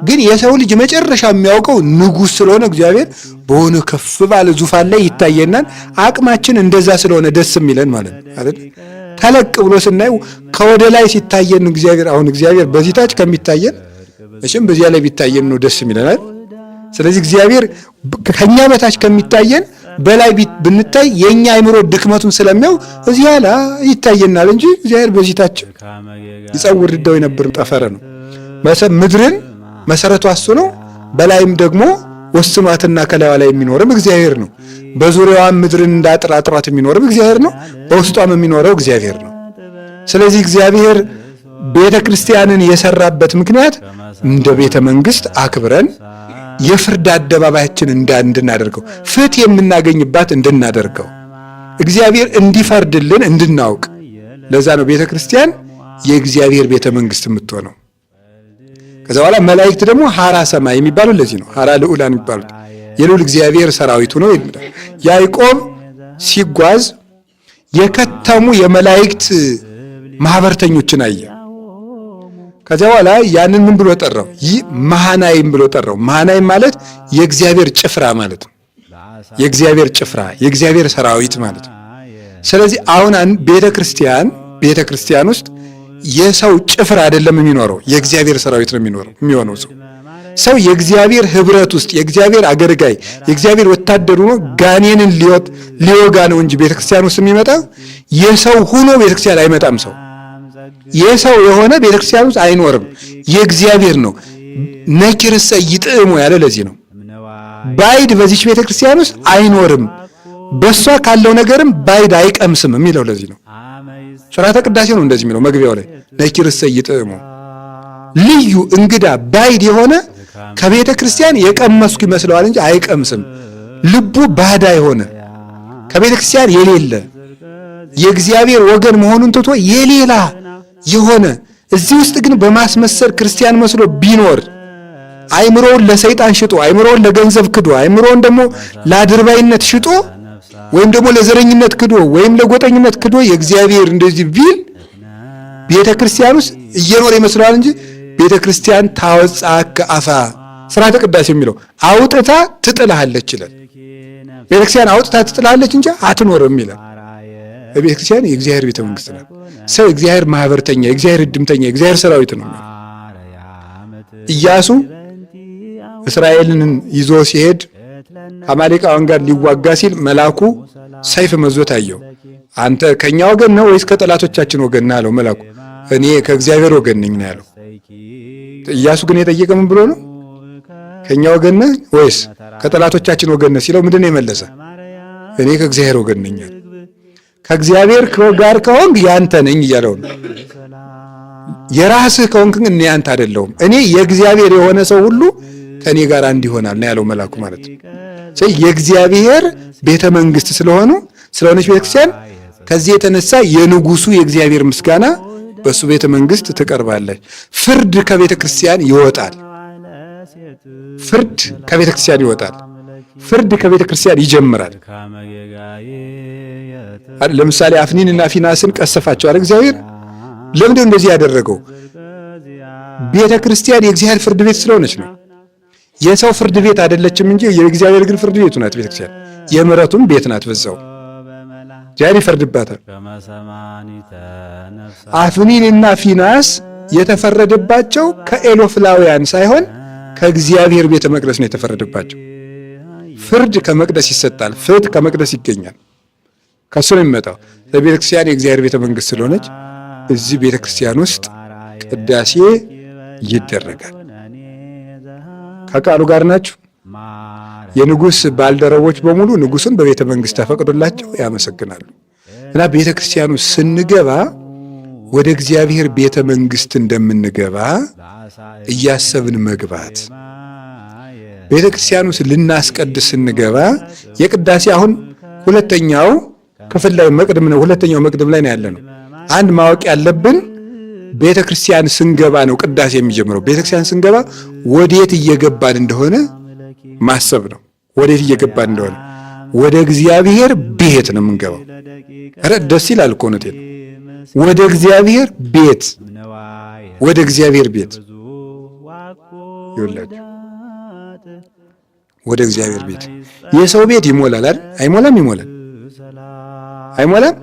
ግን የሰው ልጅ መጨረሻ የሚያውቀው ንጉስ ስለሆነ እግዚአብሔር በሆነ ከፍ ባለ ዙፋን ላይ ይታየናል። አቅማችን እንደዛ ስለሆነ ደስ የሚለን ማለት ነው አይደል? ተለቅ ብሎ ስናየው ከወደ ላይ ሲታየን እግዚአብሔር በዚህ ታች ከሚታየን እሺም በዚያ ላይ ቢታየን ነው ደስ የሚለናል። ስለዚህ እግዚአብሔር ከኛ በታች ከሚታየን በላይ ብንታይ የኛ አይምሮ ድክመቱን ስለሚያው እዚያ ላይ ይታየናል እንጂ እግዚአብሔር በዚህ ታች ይጸውር ድደው የነበር ጠፈረ ነው። ምድርን መሰረቱ እሱ ነው። በላይም ደግሞ ወስኗትና ከላይዋ ላይ የሚኖርም እግዚአብሔር ነው። በዙሪያዋም ምድርን እንዳጥራጥራት የሚኖርም እግዚአብሔር ነው። በውስጧም የሚኖረው እግዚአብሔር ነው። ስለዚህ እግዚአብሔር ቤተ ክርስቲያንን የሰራበት ምክንያት እንደ ቤተ መንግስት አክብረን የፍርድ አደባባያችን እንድናደርገው ፍትህ የምናገኝባት እንድናደርገው እግዚአብሔር እንዲፈርድልን እንድናውቅ። ለዛ ነው ቤተ ክርስቲያን የእግዚአብሔር ቤተ መንግስት የምትሆነው። ከዛ በኋላ መላእክት ደግሞ ሐራ ሰማይ የሚባሉ ለዚህ ነው። ሐራ ልዑላን የሚባሉት የልዑል እግዚአብሔር ሰራዊቱ ነው ይላል። ያዕቆብ ሲጓዝ የከተሙ የመላእክት ማህበርተኞችን አየ። ከዛ በኋላ ያንን ምን ብሎ ጠራው? መሃናይም ብሎ ጠራው። መሃናይም ማለት የእግዚአብሔር ጭፍራ ማለት ነው። የእግዚአብሔር ጭፍራ፣ የእግዚአብሔር ሰራዊት ማለት ነው። ስለዚህ አሁን ቤተ ክርስቲያን ውስጥ የሰው ጭፍራ አይደለም የሚኖረው፣ የእግዚአብሔር ሰራዊት ነው የሚሆነው። ሰው የእግዚአብሔር ህብረት ውስጥ የእግዚአብሔር አገልጋይ የእግዚአብሔር ወታደር ሆኖ ጋኔንን ሊወጋ ነው እንጂ ቤተክርስቲያን ውስጥ የሚመጣ የሰው ሆኖ ቤተክርስቲያን አይመጣም። ሰው የሰው የሆነ ቤተክርስቲያን ውስጥ አይኖርም፣ የእግዚአብሔር ነው። ነኪርሰ ይጥዕሙ ያለ ለዚህ ነው። ባይድ በዚች ቤተክርስቲያን ውስጥ አይኖርም፣ በሷ ካለው ነገርም ባይድ አይቀምስም የሚለው ለዚህ ነው። ሥርዓተ ቅዳሴ ነው እንደዚህ የሚለው መግቢያው ላይ ነኪርሰ ይጥዕሙ። ልዩ እንግዳ ባይድ የሆነ ከቤተ ክርስቲያን የቀመስኩ ይመስለዋል እንጂ አይቀምስም። ልቡ ባዳ የሆነ ከቤተ ክርስቲያን የሌለ የእግዚአብሔር ወገን መሆኑን ትቶ የሌላ የሆነ እዚህ ውስጥ ግን በማስመሰል ክርስቲያን መስሎ ቢኖር አይምሮውን ለሰይጣን ሽጦ አይምሮውን ለገንዘብ ክዶ አይምሮውን ደግሞ ለአድርባይነት ሽጦ ወይም ደግሞ ለዘረኝነት ክዶ ወይም ለጎጠኝነት ክዶ የእግዚአብሔር እንደዚህ ቢል ቤተ ክርስቲያን ውስጥ እየኖረ ይመስለዋል እንጂ ቤተ ክርስቲያን ታወጻከ አፋ ሥርዓተ ቅዳሴ የሚለው አውጥታ ትጥልሃለች ይላል። ቤተክርስቲያን አውጥታ ትጥላለች እንጂ አትኖርም ይላል። ቤተክርስቲያን የእግዚአብሔር ቤተ መንግስት ናት። ሰው የእግዚአብሔር ማህበርተኛ፣ የእግዚአብሔር እድምተኛ፣ የእግዚአብሔር ሰራዊት ነው። ኢያሱ እስራኤልን ይዞ ሲሄድ ከአማሌቃውያን ጋር ሊዋጋ ሲል መልአኩ ሰይፍ መዞ ታየው። አንተ ከኛ ወገን ነው ወይስ ከጠላቶቻችን ወገን ነህ አለው መልአኩ። እኔ ከእግዚአብሔር ወገን ነኝ ነው ያለው። ኢያሱ ግን የጠየቀ ምን ብሎ ነው? ከኛ ወገን ነህ ወይስ ከጠላቶቻችን ወገን ነህ ሲለው ምንድን ነው የመለሰ? እኔ ከእግዚአብሔር ወገን ነኝ አለ። ከእግዚአብሔር ጋር ከሆንክ ያንተ ነኝ እያለው ነው። የራስህ ከሆንክ ግን እኔ ያንተ አይደለሁም፣ እኔ የእግዚአብሔር የሆነ ሰው ሁሉ ከእኔ ጋር አንድ ይሆናል ነው ያለው መልአኩ ማለት ነው። ስለዚህ የእግዚአብሔር ቤተ መንግስት ስለሆነች ቤተክርስቲያን ከዚህ የተነሳ የንጉሱ የእግዚአብሔር ምስጋና በሱ ቤተ መንግስት ትቀርባለች። ፍርድ ከቤተ ክርስቲያን ይወጣል። ፍርድ ከቤተ ክርስቲያን ይወጣል። ፍርድ ከቤተ ክርስቲያን ይጀምራል። ለምሳሌ አፍኒንና ፊናስን ቀሰፋቸው አለ እግዚአብሔር። ለምንድነው እንደዚህ ያደረገው? ቤተ ክርስቲያን የእግዚአብሔር ፍርድ ቤት ስለሆነች ነው። የሰው ፍርድ ቤት አይደለችም እንጂ የእግዚአብሔር ግን ፍርድ ቤቱ ናት። ቤተክርስቲያን የምሕረቱም ቤት ናት። በዛው ጃሪ ይፈርድባታል። አፍኒንና ፊናስ የተፈረደባቸው ከኤሎፍላውያን ሳይሆን ከእግዚአብሔር ቤተ መቅደስ ነው የተፈረደባቸው። ፍርድ ከመቅደስ ይሰጣል። ፍትህ ከመቅደስ ይገኛል። ከሱ ነው የሚመጣው። ለቤተክርስቲያን የእግዚአብሔር ቤተ መንግስት ስለሆነች እዚህ ቤተክርስቲያን ውስጥ ቅዳሴ ይደረጋል። ከቃሉ ጋር ናችሁ። የንጉስ ባልደረቦች በሙሉ ንጉሱን በቤተ መንግስት ተፈቅዶላቸው ያመሰግናሉ። እና ቤተ ክርስቲያኑ ስንገባ ወደ እግዚአብሔር ቤተ መንግስት እንደምንገባ እያሰብን መግባት። ቤተ ክርስቲያኑ ልናስቀድስ ስንገባ የቅዳሴ አሁን ሁለተኛው ክፍል ላይ መቅድም ነው። ሁለተኛው መቅድም ላይ ነው ያለነው። አንድ ማወቅ ያለብን ቤተ ክርስቲያን ስንገባ ነው ቅዳሴ የሚጀምረው። ቤተ ክርስቲያን ስንገባ ወዴት እየገባን እንደሆነ ማሰብ ነው። ወዴት እየገባን እንደሆነ ወደ እግዚአብሔር ቤት ነው የምንገባው። ኧረ ደስ ይላል እኮ እውነቴን። ወደ እግዚአብሔር ቤት፣ ወደ እግዚአብሔር ቤት ይወላችሁ፣ ወደ እግዚአብሔር ቤት። የሰው ቤት ይሞላል አይደል? አይሞላም? ይሞላል። አይሞላም?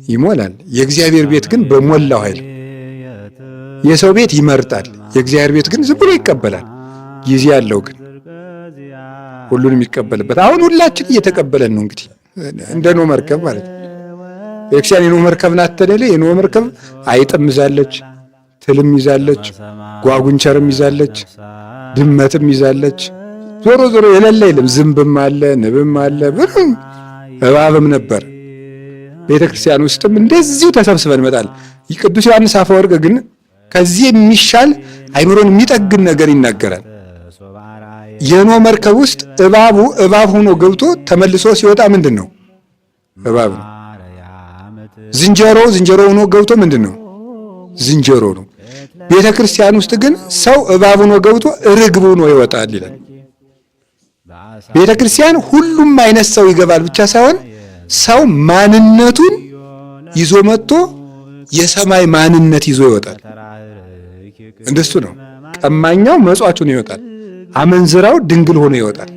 ይሞላል። የእግዚአብሔር ቤት ግን በሞላው ኃይል። የሰው ቤት ይመርጣል፣ የእግዚአብሔር ቤት ግን ዝም ብሎ ይቀበላል። ጊዜ ያለው ግን ሁሉንም ይቀበልበት። አሁን ሁላችን እየተቀበለን ነው። እንግዲህ እንደ ኖህ መርከብ ማለት ነው። ቤተክርስቲያን የኖህ መርከብ ናት ተደለ። የኖህ መርከብ አይጥም ይዛለች፣ ትልም ይዛለች፣ ጓጉንቸርም ይዛለች፣ ድመትም ይዛለች። ዞሮ ዞሮ የሌለ የለም። ዝንብም አለ፣ ንብም አለ፣ ብርም እባብም ነበር። ቤተክርስቲያን ውስጥም እንደዚሁ ተሰብስበን እንመጣለን። ቅዱስ ዮሐንስ አፈወርቅ ግን ከዚህ የሚሻል አይምሮን የሚጠግን ነገር ይናገራል። የኖህ መርከብ ውስጥ እባብ ሆኖ ገብቶ ተመልሶ ሲወጣ ምንድን ነው? እባብ ነው። ዝንጀሮ ሆኖ ገብቶ ምንድን ነው? ዝንጀሮ ነው። ቤተ ክርስቲያን ውስጥ ግን ሰው እባብ ሆኖ ገብቶ ርግብ ሆኖ ይወጣል ይላል። ቤተ ክርስቲያን ሁሉም አይነት ሰው ይገባል ብቻ ሳይሆን ሰው ማንነቱን ይዞ መጥቶ የሰማይ ማንነት ይዞ ይወጣል። እንደሱ ነው። ቀማኛው መጽዋቱን ይወጣል። አመንዝራው ድንግል ሆኖ ይወጣል።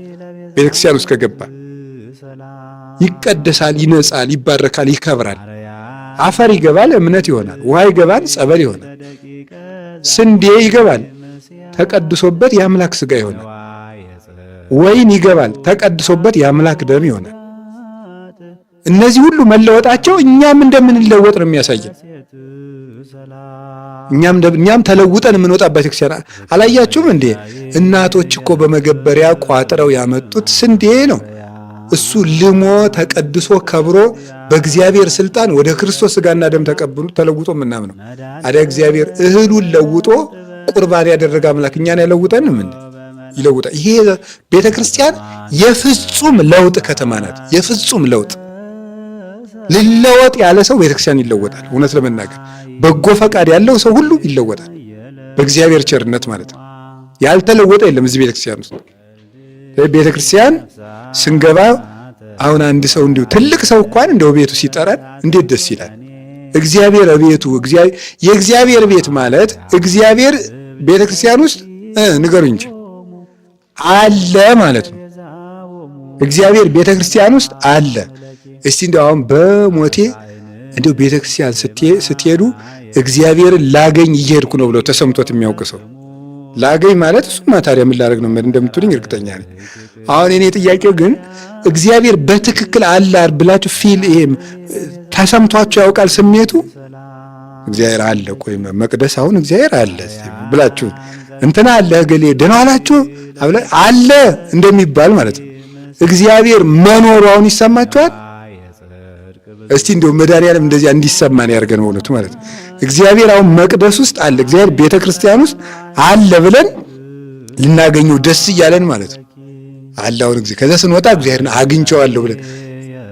ቤተክርስቲያን ውስጥ ከገባ ይቀደሳል፣ ይነጻል፣ ይባረካል፣ ይከብራል። አፈር ይገባል፣ እምነት ይሆናል። ውሃ ይገባል፣ ጸበል ይሆናል። ስንዴ ይገባል፣ ተቀድሶበት የአምላክ ሥጋ ይሆናል። ወይን ይገባል፣ ተቀድሶበት የአምላክ ደም ይሆናል። እነዚህ ሁሉ መለወጣቸው እኛም እንደምንለወጥ ነው የሚያሳየን። እኛም ተለውጠን የምንወጣበት ቤተክርስቲያን አላያችሁም እንዴ? እናቶች እኮ በመገበሪያ ቋጥረው ያመጡት ስንዴ ነው። እሱ ልሞ ተቀድሶ ከብሮ በእግዚአብሔር ስልጣን ወደ ክርስቶስ ሥጋና ደም ተቀብሎ ተለውጦ ምናምን ነው። አዲያ እግዚአብሔር እህሉን ለውጦ ቁርባን ያደረገ አምላክ እኛን ያለውጠንም እንዴ? ይለውጣል። ይሄ ቤተክርስቲያን የፍጹም ለውጥ ከተማ ናት። የፍጹም ለውጥ ልለወጥ ያለ ሰው ቤተክርስቲያን ይለወጣል። እውነት ለመናገር በጎ ፈቃድ ያለው ሰው ሁሉ ይለወጣል፣ በእግዚአብሔር ቸርነት ማለት ነው። ያልተለወጠ የለም እዚህ ቤተክርስቲያን ውስጥ። ቤተክርስቲያን ስንገባ አሁን አንድ ሰው እንዲሁ ትልቅ ሰው እንኳን እንደው ቤቱ ሲጠራን እንዴት ደስ ይላል። እግዚአብሔር ቤቱ የእግዚአብሔር ቤት ማለት እግዚአብሔር ቤተክርስቲያን ውስጥ ንገሩኝ እንጂ አለ ማለት ነው። እግዚአብሔር ቤተክርስቲያን ውስጥ አለ። እስቲ እንደው አሁን በሞቴ እንደው ቤተክርስቲያን ስትሄዱ እግዚአብሔርን ላገኝ እየሄድኩ ነው ብሎ ተሰምቶት የሚያውቅ ሰው ላገኝ ማለት እሱማ ታዲያ ምን ላደርግ ነው እንደምትሉኝ እርግጠኛ ነኝ። አሁን እኔ ጥያቄው ግን እግዚአብሔር በትክክል አለ ብላችሁ ይሄም ተሰምቷችሁ ያውቃል? ስሜቱ እግዚአብሔር አለ ቆይ መቅደስ አሁን እግዚአብሔር አለ ብላችሁ እንትና አለ ገሌ ደህና ዋላችሁ አለ እንደሚባል ማለት ነው። እግዚአብሔር መኖሩ አሁን ይሰማችኋል? እስቲ እንደው መድኃኒዓለም እንደዚያ እንዲሰማን ያርገን በእውነቱ ማለት ነው። እግዚአብሔር አሁን መቅደስ ውስጥ አለ፣ እግዚአብሔር ቤተክርስቲያን ውስጥ አለ ብለን ልናገኘው ደስ እያለን ማለት ነው። አለ አሁን እግዚአብሔር ከዛ ስንወጣ እግዚአብሔርን አግኝቼዋለሁ ብለን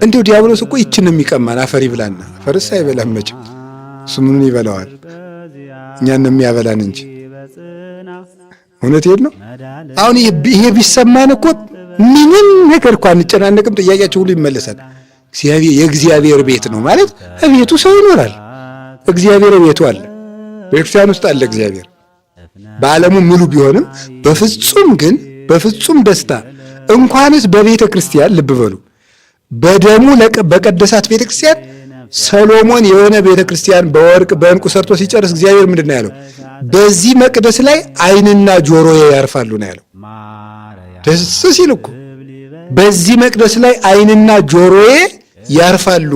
እንደው ዲያብሎስ እኮ ይችን ነው የሚቀማን። አፈር ይብላና አፈርስ አይበላም መቼም እሱ ምኑን ይበላዋል? እኛን ነው የሚያበላን እንጂ። እውነቴን ነው። አሁን ይሄ ቢሰማን እኮ ምንም ነገር እንኳን አንጨናነቅም፣ ጥያቄያችን ሁሉ ይመለሳል። እግዚአብሔር የእግዚአብሔር ቤት ነው ማለት ቤቱ ሰው ይኖራል። እግዚአብሔር ቤቱ አለ፣ ቤተክርስቲያን ውስጥ አለ እግዚአብሔር። በዓለሙ ሙሉ ቢሆንም በፍጹም ደስታ እንኳንስ በቤተ ክርስቲያን ልብ በሉ በደሙ በቀደሳት ቤተ ክርስቲያን ሰሎሞን የሆነ ቤተ ክርስቲያን በወርቅ በእንቁ ሰርቶ ሲጨርስ እግዚአብሔር ምንድን ነው ያለው? በዚህ መቅደስ ላይ ዓይንና ጆሮዬ ያርፋሉ ነው ያለው። ደስ ሲል እኮ በዚህ መቅደስ ላይ ዓይንና ጆሮዬ ያርፋሉ፣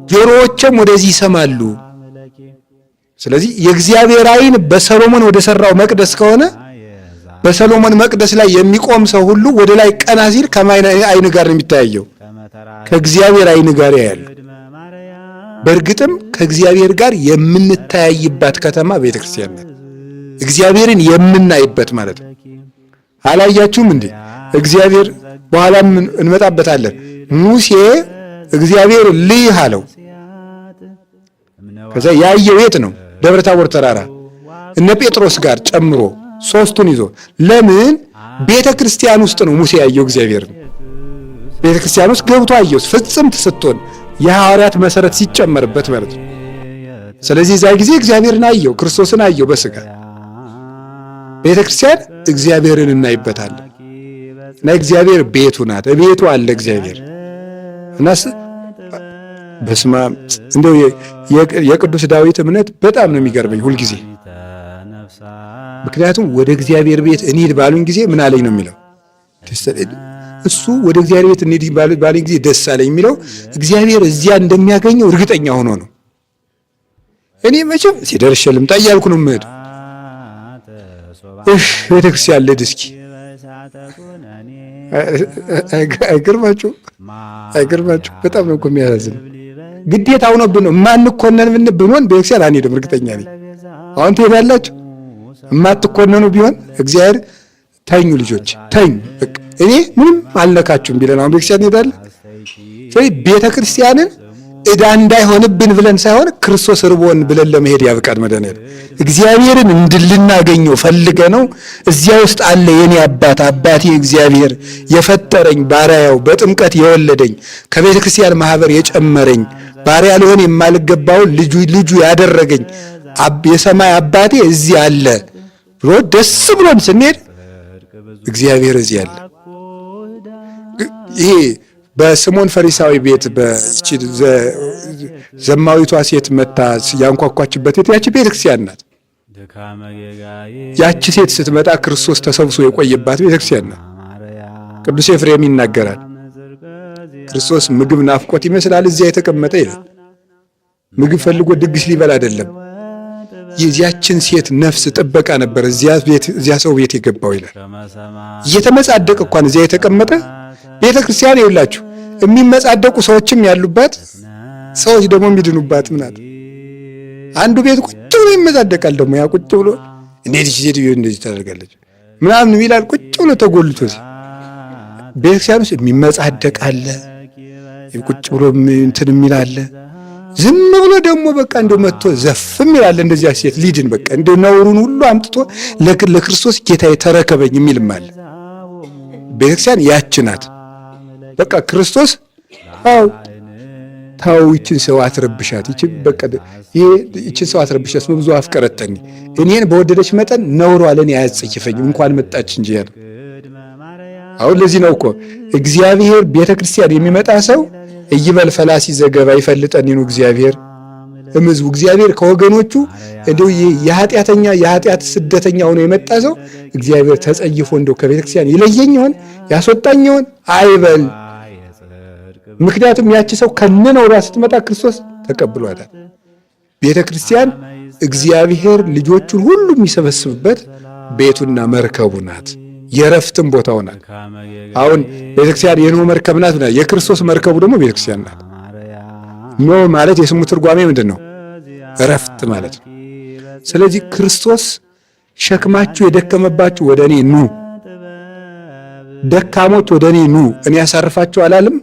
ጆሮዎችም ወደዚህ ይሰማሉ። ስለዚህ የእግዚአብሔር ዓይን በሰሎሞን ወደ ሰራው መቅደስ ከሆነ በሰሎሞን መቅደስ ላይ የሚቆም ሰው ሁሉ ወደ ላይ ቀና ሲል ከማን ዓይን ጋር ነው የሚታየው? ከእግዚአብሔር ዓይን ጋር ያያል። በእርግጥም ከእግዚአብሔር ጋር የምንተያይባት ከተማ ቤተክርስቲያን ናት። እግዚአብሔርን የምናይበት ማለት ነው። አላያችሁም እንዴ? እግዚአብሔር በኋላም እንመጣበታለን። ሙሴ እግዚአብሔር ልይህ አለው። ከዛ ያየው የት ነው? ደብረ ታቦር ተራራ እነ ጴጥሮስ ጋር ጨምሮ ሶስቱን ይዞ። ለምን? ቤተ ክርስቲያን ውስጥ ነው ሙሴ ያየው እግዚአብሔር ነው። ቤተ ክርስቲያን ውስጥ ገብቶ አየው፣ ፍጽምት ስትሆን የሐዋርያት መሰረት ሲጨመርበት ማለት ነው። ስለዚህ እዛ ጊዜ እግዚአብሔርን አየው፣ ክርስቶስን አየው በስጋ። ቤተ ክርስቲያን እግዚአብሔርን እናይበታለን እና እግዚአብሔር ቤቱ ናት። ቤቱ አለ እግዚአብሔር እና በስመ አብ እንደው የቅዱስ ዳዊት እምነት በጣም ነው የሚገርመኝ ሁልጊዜ። ምክንያቱም ወደ እግዚአብሔር ቤት እንሂድ ባሉኝ ጊዜ ምን አለኝ ነው የሚለው እሱ። ወደ እግዚአብሔር ቤት እንሂድ ባሉኝ ጊዜ ደስ አለኝ የሚለው እግዚአብሔር እዚያ እንደሚያገኘው እርግጠኛ ሆኖ ነው። እኔ መቼም ሲደርሽ ልምጣ እያልኩ ነው የምሄድ። ቤተክርስቲያን ልሂድ እስኪ። አይገርማችሁ? በጣም ነው እኮ የሚያሳዝነው። ግዴታ ሆኖብን ነው። የማንኮነን ብንሆን ቤተክርስቲያን አንሄድም፣ እርግጠኛ ነኝ። አሁን ትሄዳላችሁ? የማትኮነኑ ቢሆን እግዚአብሔር ተኙ ልጆች ተኙ፣ በቃ እኔ ምንም አልነካችሁም ቢለን አሁን ቤተክርስቲያን እንሄዳለን? ስለዚህ ቤተክርስቲያንን ዕዳ እንዳይሆንብን ብለን ሳይሆን ክርስቶስ ርቦን ብለን ለመሄድ ያብቃን። መድኃኒዓለም እግዚአብሔርን እንድልናገኘው ፈልገ ነው። እዚያ ውስጥ አለ የኔ አባቴ እግዚአብሔር የፈጠረኝ ባሪያው በጥምቀት የወለደኝ ከቤተ ክርስቲያን ማህበር የጨመረኝ ባሪያ ልሆን የማልገባውን ልጁ ያደረገኝ የሰማይ አባቴ እዚህ አለ ብሎ ደስ ብሎን ስንሄድ እግዚአብሔር እዚህ አለ። ይሄ በስምዖን ፈሪሳዊ ቤት ዘማዊቷ ሴት መታ ያንኳኳችበት ያቺ ቤተክርስቲያን ናት። ያቺ ሴት ስትመጣ ክርስቶስ ተሰብስቦ የቆየባት ቤተክርስቲያን ናት። ቅዱስ ኤፍሬም ይናገራል። ክርስቶስ ምግብ ናፍቆት ይመስላል እዚያ የተቀመጠ ይላል። ምግብ ፈልጎ ድግስ ሊበላ አይደለም። የዚያችን ሴት ነፍስ ጥበቃ ነበር እዚያ ሰው ቤት የገባው ይላል። እየተመጻደቅ እንኳን እዚያ የተቀመጠ ቤተክርስቲያን ይውላችሁ የሚመጻደቁ ሰዎችም ያሉባት፣ ሰዎች ደግሞ የሚድኑባት ምናት። አንዱ ቤት ቁጭ ብሎ ይመጻደቃል። ደግሞ ያ ቁጭ ብሎ እንዴት ሴትዮ እንደዚህ ታደርጋለች ምናምን ይላል። ቁጭ ብሎ ተጎልቶ ቤተክርስቲያን ውስጥ የሚመጻደቅ አለ፣ ቁጭ ብሎ እንትን የሚል አለ። ዝም ብሎ ደግሞ በቃ እንደው መጥቶ ዘፍም ይላል። እንደዚያ ሴት ሊድን በቃ እንደው ነውሩን ሁሉ አምጥቶ ለክርስቶስ ጌታዬ ተረከበኝ የሚልም አለ። ቤተክርስቲያን ያች ናት። በቃ ክርስቶስ ታው ይችን ሰው አትረብሻት፣ ይችን ሰው አትረብሻት ብዙ አፍቀረተኒ እኔን በወደደች መጠን ነውሯ ለኔ አያጸይፈኝም እንኳን መጣች እንጂ ያለ አሁን ለዚህ ነው እኮ እግዚአብሔር ቤተክርስቲያን የሚመጣ ሰው እይበል ፈላሲ ዘገባ ይፈልጠኒኑ እግዚአብሔር እምዝቡ እግዚአብሔር ከወገኖቹ እንደው የኃጢአት ስደተኛ ሆኖ የመጣ ሰው እግዚአብሔር ተጸይፎ እንደው ከቤተክርስቲያን ይለየኝ ይሆን ያስወጣኝ ይሆን አይበል። ምክንያቱም ያቺ ሰው ከነነውሯ ስትመጣ ክርስቶስ ተቀብሏታል። ቤተክርስቲያን እግዚአብሔር ልጆቹን ሁሉ የሚሰበስብበት ቤቱና መርከቡ ናት። የረፍትም ቦታው ናት። አሁን ቤተክርስቲያን የኖህ መርከብ ናት። የክርስቶስ መርከቡ ደግሞ ቤተክርስቲያን ናት። ኖህ ማለት የስሙ ትርጓሜ ምንድን ነው? እረፍት ማለት ነው። ስለዚህ ክርስቶስ ሸክማችሁ የደከመባችሁ ወደ እኔ ኑ፣ ደካሞች ወደ እኔ ኑ እኔ ያሳርፋችሁ አላለም?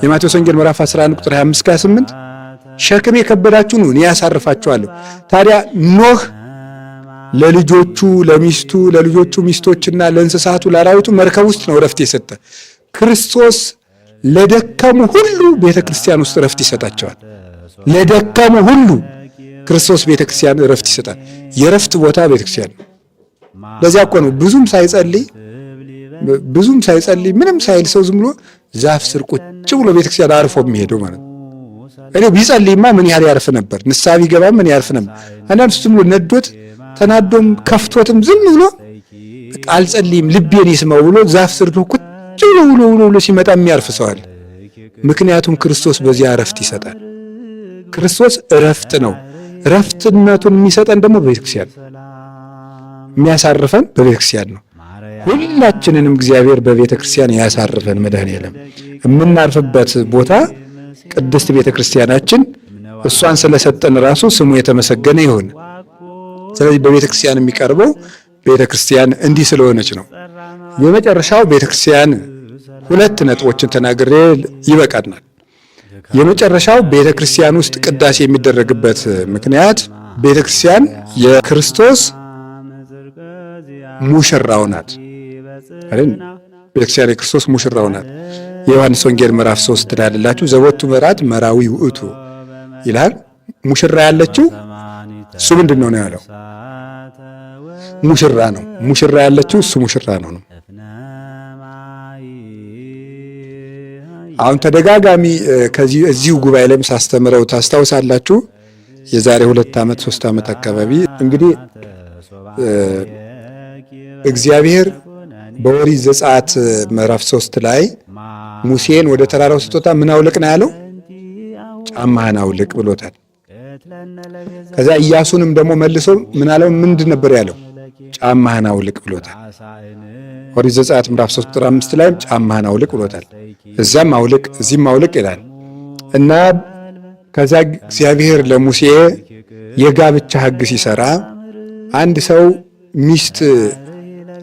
የማቴዎስ ወንጌል ምዕራፍ 11 ቁጥር 25-28 ሸክም የከበዳችሁ ኑ እኔ ያሳርፋችኋለሁ። ታዲያ ኖህ ለልጆቹ ለሚስቱ ለልጆቹ ሚስቶችና ለእንስሳቱ ለአራዊቱ መርከብ ውስጥ ነው እረፍት የሰጠ። ክርስቶስ ለደከሙ ሁሉ ቤተክርስቲያን ውስጥ እረፍት ይሰጣቸዋል። ለደከሙ ሁሉ ክርስቶስ ቤተክርስቲያን እረፍት ይሰጣል። የእረፍት ቦታ ቤተክርስቲያን ነው። ለዚያ እኮ ነው ብዙም ሳይጸልይ ምንም ሳይል ሰው ዝም ብሎ ዛፍ ስር ቁጭ ብሎ ቤተክርስቲያን አርፎ የሚሄደው ማለት ነው። እኔ ቢጸልይማ ምን ያህል ያርፍ ነበር፣ ንስሐ ቢገባ ምን ያርፍ ነበር። አንዳንዱ ዝም ብሎ ነዶት ተናዶም ከፍቶትም ዝም ብሎ አልጸልይም ልቤን ይስማው ብሎ ዛፍ ስር ቁጭ ብሎ ሲመጣ የሚያርፍ ሰው አለ። ምክንያቱም ክርስቶስ በዚያ እረፍት ይሰጣል። ክርስቶስ እረፍት ነው። እረፍትነቱን የሚሰጠን ደግሞ በቤተክርስቲያን የሚያሳርፈን በቤተክርስቲያን ነው። ሁላችንንም እግዚአብሔር በቤተክርስቲያን ያሳርፈን። መድኃኔዓለም የምናርፍበት ቦታ ቅድስት ቤተክርስቲያናችን እሷን ስለሰጠን ራሱ ስሙ የተመሰገነ ይሁን። ስለዚህ በቤተክርስቲያን የሚቀርበው ቤተክርስቲያን እንዲህ ስለሆነች ነው። የመጨረሻው ቤተክርስቲያን ሁለት ነጥቦችን ተናግሬ ይበቃናል። የመጨረሻው ቤተክርስቲያን ውስጥ ቅዳሴ የሚደረግበት ምክንያት ቤተክርስቲያን የክርስቶስ ሙሽራው ናት አይደል? ቤተክርስቲያን የክርስቶስ ሙሽራው ናት። የዮሐንስ ወንጌል ምዕራፍ 3 ትላላችሁ ዘቦቱ መራት መራዊ ውእቱ ይላል። ሙሽራ ያለችው እሱ ምንድን ነው ያለው? ሙሽራ ነው። ሙሽራ ያለችው እሱ ሙሽራ ነው። አሁን ተደጋጋሚ እዚሁ ጉባኤ ላይም ሳስተምረው ታስታውሳላችሁ። የዛሬ 2 ዓመት 3 ዓመት አካባቢ እንግዲህ እግዚአብሔር በኦሪት ዘጸአት ምዕራፍ 3 ላይ ሙሴን ወደ ተራራው ስትወጣ ምን አውልቅ ነው ያለው? ጫማህን አውልቅ ብሎታል። ከዛ ኢያሱንም ደግሞ መልሶ ምን አለው? ምንድን ነበር ያለው? ጫማህን አውልቅ ብሎታል። ኦሪት ዘጸአት ምዕራፍ 3 ቁጥር 5 ላይ ጫማህን አውልቅ ብሎታል። እዛም አውልቅ እዚህም አውልቅ ይላል እና ከዛ እግዚአብሔር ለሙሴ የጋብቻ ሕግ ሲሰራ አንድ ሰው ሚስት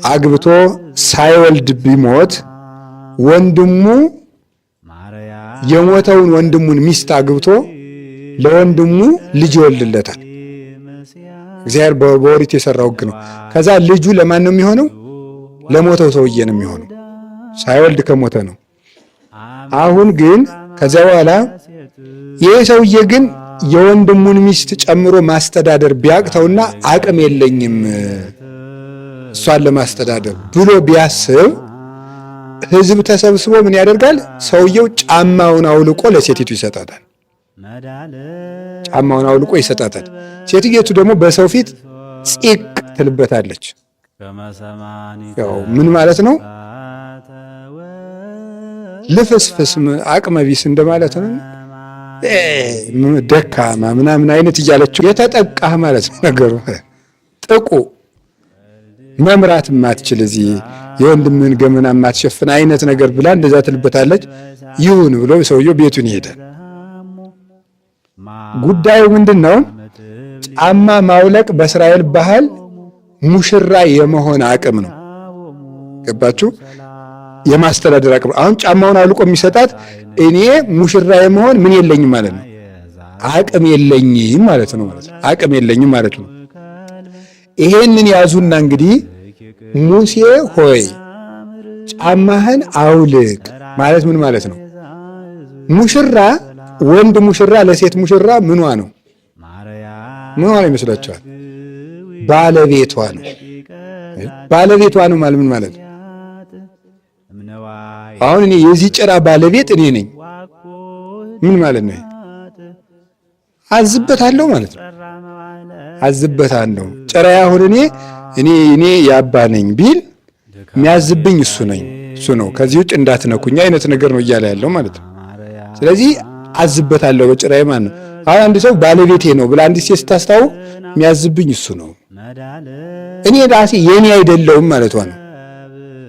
አግብቶ ሳይወልድ ቢሞት ወንድሙ የሞተውን ወንድሙን ሚስት አግብቶ ለወንድሙ ልጅ ይወልድለታል። እግዚአብሔር በኦሪት የሰራው ሕግ ነው። ከዛ ልጁ ለማን ነው የሚሆነው? ለሞተው ሰውዬ ነው የሚሆነው። ሳይወልድ ከሞተ ነው። አሁን ግን ከዚያ በኋላ ይሄ ሰውዬ ግን የወንድሙን ሚስት ጨምሮ ማስተዳደር ቢያቅተውና አቅም የለኝም እሷን ለማስተዳደር ብሎ ቢያስብ ሕዝብ ተሰብስቦ ምን ያደርጋል? ሰውየው ጫማውን አውልቆ ለሴቲቱ ይሰጣታል። ጫማውን አውልቆ ይሰጣታል። ሴትየቱ ደግሞ በሰው ፊት ፂቅ ትልበታለች። ያው ምን ማለት ነው? ልፍስፍስ አቅመቢስ እንደማለት ነው። ደካማ ምናምን አይነት እያለችው የተጠቃህ ማለት ነው ነገሩ። ጥቁ መምራት ማትችል እዚህ የወንድምህን ገመና ማትሸፍን አይነት ነገር ብላ እንደዛ ትልበታለች። ይሁን ብሎ ሰውየው ቤቱን ይሄዳል። ጉዳዩ ምንድን ነው? ጫማ ማውለቅ በእስራኤል ባህል ሙሽራ የመሆን አቅም ነው። ገባችሁ? የማስተዳደር አቅም። አሁን ጫማውን አውልቆ የሚሰጣት እኔ ሙሽራ የመሆን ምን የለኝም ማለት ነው፣ አቅም የለኝም ማለት ነው። አቅም የለኝም ማለት ነው። ይሄንን ያዙና እንግዲህ ሙሴ ሆይ ጫማህን አውልቅ ማለት ምን ማለት ነው? ሙሽራ ወንድ ሙሽራ ለሴት ሙሽራ ምኗ ነው? ምኗ ነው ይመስላችኋል? ባለቤቷ ነው። ባለቤቷ ነው ማለት ምን ማለት ነው? አሁን እኔ የዚህ ጭራ ባለቤት እኔ ነኝ። ምን ማለት ነው? አዝበታለሁ ማለት ነው። አዝበታለሁ ጭራ አሁን እኔ ያባ ነኝ ቢል የሚያዝብኝ እሱ ነው። ከዚህ ውጭ እንዳትነኩኝ አይነት ነገር ነው እያለ ያለው ማለት ነው። ስለዚህ አዝበታለሁ በጭራዬ ማለት ነው። አሁን አንድ ሰው ባለቤቴ ነው ብላ አንዲት ሴት ስታስታውቅ የሚያዝብኝ እሱ ነው፣ እኔ ራሴ የኔ አይደለሁም ማለቷ ነው።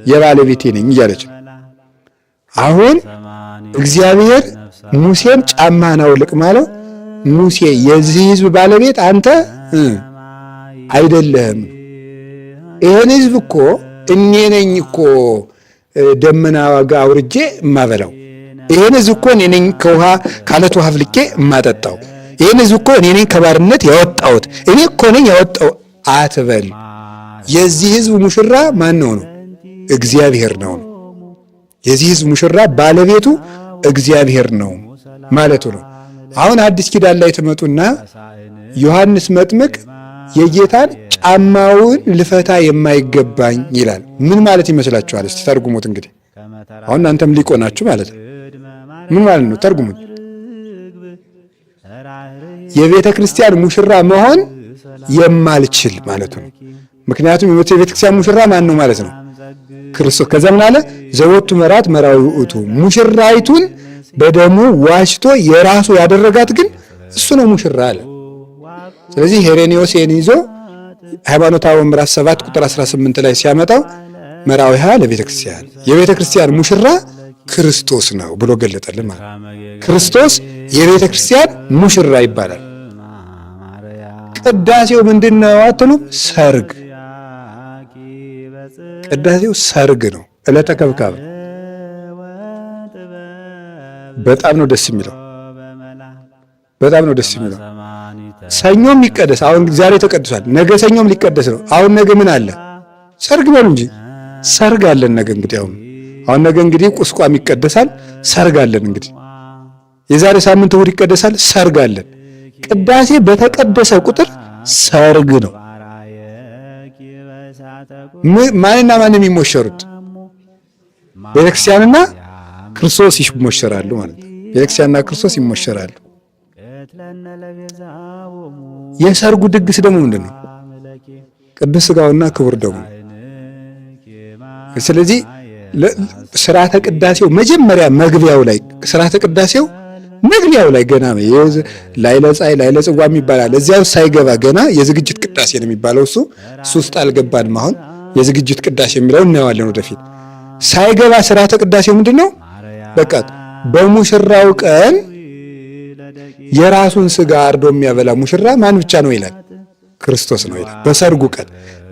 የባለቤቴ ነኝ እያለች ነው። አሁን እግዚአብሔር ሙሴን ጫማህን አውልቅ ማለው፣ ሙሴ የዚህ ሕዝብ ባለቤት አንተ አይደለህም። ይህን ሕዝብ እኮ እኔ ነኝ እኮ ደመና ዋጋ አውርጄ እማበላው። ይህን ሕዝብ እኮ እኔ ነኝ ከአለት ውሃ አፍልቄ እማጠጣው። ይህን ሕዝብ እኮ እኔ ነኝ ከባርነት ያወጣሁት። እኔ እኮ ነኝ ያወጣው አትበል። የዚህ ሕዝብ ሙሽራ ማን ነው? እግዚአብሔር ነው። የዚህ ሕዝብ ሙሽራ ባለቤቱ እግዚአብሔር ነው ማለቱ ነው። አሁን አዲስ ኪዳን ላይ ትመጡና ዮሐንስ መጥምቅ የጌታን ጫማውን ልፈታ የማይገባኝ ይላል። ምን ማለት ይመስላችኋል? እስቲ ተርጉሙት። እንግዲህ አሁን እናንተም ሊቆናችሁ ማለት ነው። ምን ማለት ነው? ተርጉሙት። የቤተ ክርስቲያን ሙሽራ መሆን የማልችል ማለቱ ነው። ምክንያቱም የቤተ ክርስቲያን ሙሽራ ማን ነው ማለት ነው? ክርስቶስ። ከዛ ምን አለ? ዘወቱ መራት መራዊ ውእቱ፣ ሙሽራይቱን በደሙ ዋሽቶ የራሱ ያደረጋት ግን እሱ ነው ሙሽራ አለ። ስለዚህ ሄሬኔዎስ ይዞ ሃይማኖተ አበው ምዕራፍ 7 ቁጥር 18 ላይ ሲያመጣው መራዊሃ ለቤተ ክርስቲያን፣ የቤተ ክርስቲያን ሙሽራ ክርስቶስ ነው ብሎ ገለጠልን ማለት። ክርስቶስ የቤተ ክርስቲያን ሙሽራ ይባላል። ቅዳሴው ምንድነው አትሉ? ሰርግ። ቅዳሴው ሰርግ ነው። ዕለተ ከብካብ በጣም ነው ደስ የሚለው። በጣም ነው ደስ የሚለው። ሰኞም ይቀደስ። አሁን ዛሬ ተቀድሷል፣ ነገ ሰኞም ሊቀደስ ነው። አሁን ነገ ምን አለ? ሰርግ በሉ እንጂ ሰርግ አለን ነገ። እንግዲህ አሁን ነገ እንግዲህ ቁስቋም ይቀደሳል፣ ሰርግ አለን። እንግዲህ የዛሬ ሳምንት እሑድ ይቀደሳል፣ ሰርግ አለን። ቅዳሴ በተቀደሰ ቁጥር ሰርግ ነው። ማንና ማን የሚሞሸሩት? ቤተክርስቲያንና ክርስቶስ ይሞሸራሉ ማለት ነው። ቤተክርስቲያንና ክርስቶስ ይሞሸራሉ። የሰርጉ ድግስ ደግሞ ምንድን ነው? ቅዱስ ሥጋውና ክቡር ደሙ። ስለዚህ ስርዓተ ቅዳሴው መጀመሪያ መግቢያው ላይ ስርዓተ ቅዳሴው መግቢያው ላይ ገና ላይለ ፀሐይ ላይለ ጽዋ ይባላል። እዚያው ሳይገባ ገና የዝግጅት ቅዳሴ ነው የሚባለው። እሱ ውስጥ አልገባንም። አሁን የዝግጅት ቅዳሴ የሚለው እናየዋለን ወደፊት። ሳይገባ ስርዓተ ቅዳሴው ምንድነው? በቃ በሙሽራው ቀን የራሱን ስጋ አርዶ የሚያበላ ሙሽራ ማን ብቻ ነው ይላል? ክርስቶስ ነው ይላል።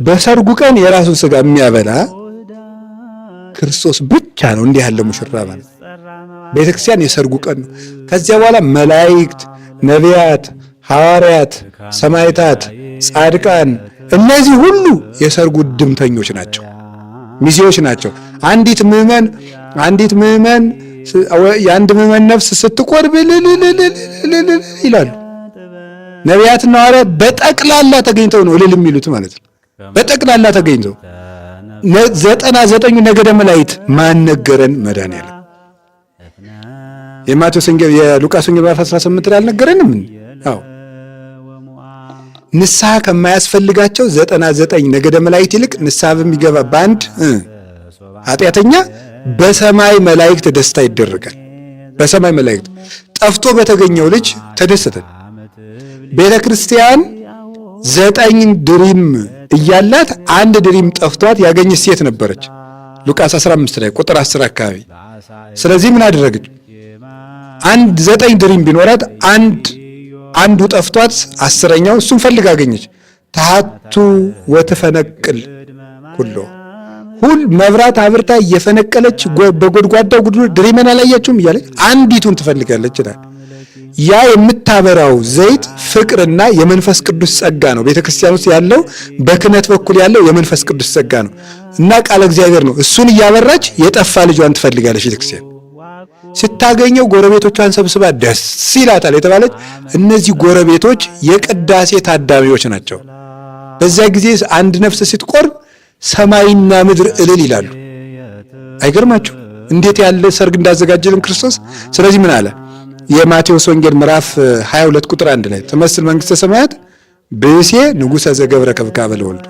በሰርጉ ቀን የራሱን ስጋ የሚያበላ ክርስቶስ ብቻ ነው። እንዲህ ያለ ሙሽራ ማለት ቤተክርስቲያን የሰርጉ ቀን ነው። ከዚያ በኋላ መላእክት፣ ነቢያት፣ ሐዋርያት፣ ሰማዕታት፣ ጻድቃን እነዚህ ሁሉ የሰርጉ ድምተኞች ናቸው፣ ሚዜዎች ናቸው። አንዲት ምዕመን የአንድ ምዕመን ነፍስ ስትቆርብ ይላሉ። ነቢያትና ሐዋርያት በጠቅላላ ተገኝተው ነው እልል የሚሉት ማለት ነው። በጠቅላላ ተገኝተው 99 ነገደ መላእክት ማን ነገረን? መድኃኒዓለም። የማቴዎስ ወንጌል የሉቃስ ወንጌል ምዕራፍ 18 ላይ አልነገረንም? አዎ ንስሐ ከማያስፈልጋቸው 99 ነገደ መላእክት ይልቅ ንስሐ በሚገባ በአንድ ኃጢአተኛ በሰማይ መላእክት ደስታ ይደረጋል። በሰማይ መላእክት ጠፍቶ በተገኘው ልጅ ተደሰተን። ቤተ ክርስቲያን 9 ድሪም እያላት 1 ድሪም ጠፍቷት ያገኘች ሴት ነበረች ሉቃስ 15 ላይ ቁጥር 10 አካባቢ። ስለዚህ ምን አደረገች? 9 ድሪም ቢኖራት አንዱ ጠፍቷት 10ኛው እሱን ፈልጋ አገኘች። ታቱ ወትፈነቅል ኩሎ ሁል መብራት አብርታ እየፈነቀለች በጎድጓዳው ጉድጓድ ድሪመን አላያችሁም እያለች አንዲቱን ትፈልጋለች ይላል። ያ የምታበራው ዘይት ፍቅርና የመንፈስ ቅዱስ ጸጋ ነው። ቤተክርስቲያን ውስጥ ያለው በክህነት በኩል ያለው የመንፈስ ቅዱስ ጸጋ ነው እና ቃለ እግዚአብሔር ነው። እሱን እያበራች የጠፋ ልጇን ትፈልጋለች ቤተክርስቲያን። ስታገኘው ጎረቤቶቿን ሰብስባ ደስ ይላታል የተባለች እነዚህ ጎረቤቶች የቅዳሴ ታዳሚዎች ናቸው። በዚያ ጊዜ አንድ ነፍስ ስትቆርብ ሰማይና ምድር እልል ይላሉ። አይገርማችሁ? እንዴት ያለ ሰርግ እንዳዘጋጀልን ክርስቶስ። ስለዚህ ምን አለ? የማቴዎስ ወንጌል ምዕራፍ 22 ቁጥር 1 ላይ ትመስል መንግስተ ሰማያት ብእሴ ንጉሠ ዘገብረ ከብካበ ለወልዱ።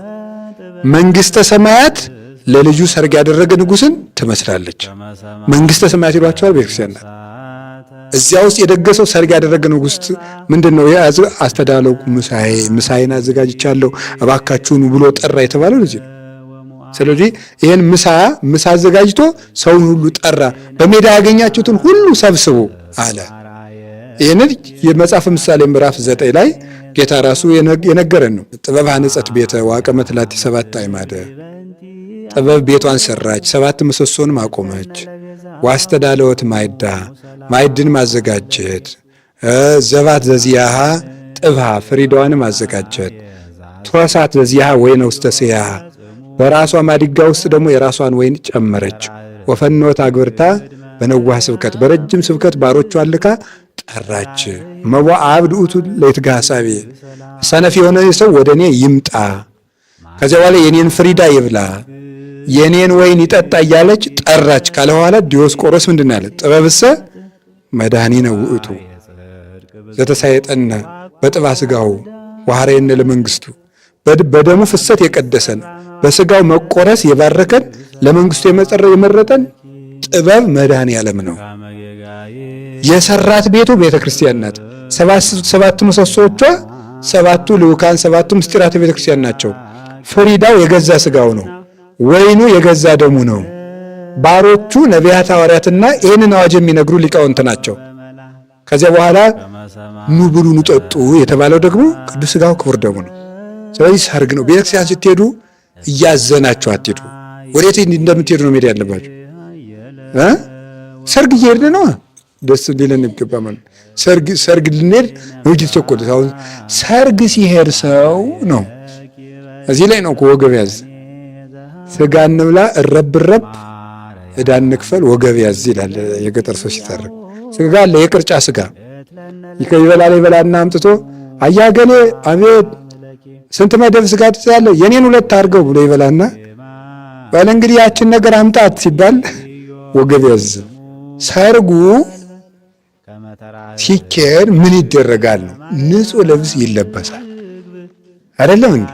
መንግስተ ሰማያት ለልጁ ሰርግ ያደረገ ንጉሥን ትመስላለች። መንግስተ ሰማያት ይሏቸዋል ቤተክርስቲያን ናት። እዚያ ውስጥ የደገሰው ሰርግ ያደረገ ንጉሥ ምንድነው? አስተዳለቁ ምሳዬን አዘጋጅቻለሁ እባካችሁን ብሎ ጠራ የተባለው ለዚህ ነው። ስለዚህ ይሄን ምሳ አዘጋጅቶ ሰውን ሁሉ ጠራ። በሜዳ ያገኛችሁትን ሁሉ ሰብስቡ አለ። ይህንን የመጽሐፍ ምሳሌ ምዕራፍ 9 ላይ ጌታ ራሱ የነገረን ነው። ጥበብ ሐነጸት ቤተ ወአቀመት ላቲ 7 አዕማደ። ጥበብ ቤቷን ሰራች፣ 7 ምሰሶንም አቆመች። ዋስተዳለወት ማዕድን ማዘጋጀት፣ ዘባት ዘዚያሃ ጥብሃ ፍሪዳዋንም አዘጋጀት። ቶሳት ዘዚያሃ ወይነ ውስተ ስያሃ በራሷ ማዲጋ ውስጥ ደግሞ የራሷን ወይን ጨመረች። ወፈኖት አግብርታ በነዋህ ስብከት በረጅም ስብከት ባሮቿን ልካ ጠራች። መዋ አብድ ውእቱ ለይትጋ ሐሳቤ ሰነፍ የሆነ ሰው ወደ እኔ ይምጣ፣ ከዚያ በኋላ የኔን ፍሪዳ ይብላ፣ የኔን ወይን ይጠጣ እያለች ጠራች ካለ በኋላ ዲዮስቆሮስ ምንድን ያለ? ጥበብሰ መድኃኒነ ውእቱ ዘተሳየጠነ በጥባ ሥጋው ወሐረየነ ለመንግሥቱ። በደሙ ፍሰት የቀደሰን በሥጋው መቆረስ የባረከን ለመንግሥቱ የመረጠን ጥበብ መድኃኔ ዓለም ነው። የሰራት ቤቱ ቤተ ክርስቲያን ናት። 7 ምሰሶቿ 7ቱ ልዑካን 7ቱ ምስጢራተ ቤተ ክርስቲያን ናቸው። ፍሪዳው የገዛ ሥጋው ነው። ወይኑ የገዛ ደሙ ነው። ባሮቹ ነቢያት ሐዋርያትና ይህንን አዋጅ የሚነግሩ ሊቃውንት ናቸው። ከዚያ በኋላ ኑ ብሉ ኑ ጠጡ የተባለው ደግሞ ቅዱስ ሥጋው ክቡር ደሙ ነው። ስለዚህ ሰርግ ነው። ቤተክርስቲያን ስትሄዱ እያዘናችሁ አትሄዱ። ወዴት እንደምትሄዱ ነው መሄድ ያለባችሁ። ሰርግ እየሄድን ነው፣ ደስ ሊለን ይገባ ማለት ሰርግ ልንሄድ ነው እንጂ ተቆጥተው አሁን ሰርግ ሲሄድ ሰው ነው። እዚህ ላይ ነው ወገብ ያዝ፣ ስጋ እንብላ እረብረብ ዕዳ እንክፈል ወገብ ያዝ ይላል የገጠር ሰው ሲተርክ። ስጋ አለ የቅርጫ ስጋ ይበላና አምጥቶ አያገኔ አቤት ስንት መደብ ስጋ ትያለህ? የኔን 2 አድርገው ብሎ ይበላና ባለ እንግዲህ ያችን ነገር አምጣት ሲባል ወገብ ያዝ። ሰርጉ ሲኬድ ምን ይደረጋል ነው? ንጹህ ልብስ ይለበሳል። አይደለም እንዴ?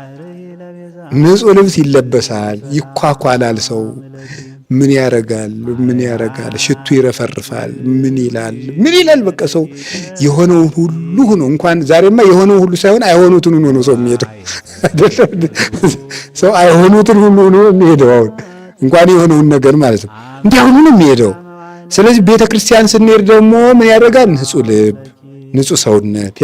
ንጹህ ልብስ ይለበሳል፣ ይኳኳላል። ሰው ምን ያረጋል? ሽቱ ይረፈርፋል። ምን ይላል? በቃ ሰው የሆነውን ሁሉ ሆኖ እንኳን ዛሬማ የሆነውን ሁሉ ሳይሆን አይሆኑትን ሆኖ ነው ሰው የሚሄደው። ሰው አይሆኑትን ሁሉ ሆኖ የሚሄደው አሁን እንኳን የሆነውን ነገር ማለት ነው እንዲያው ምን የሚሄደው። ስለዚህ ቤተ ክርስቲያን ስንሄድ ደግሞ ምን ያደርጋል? ንጹህ ልብ፣ ንጹህ ሰውነት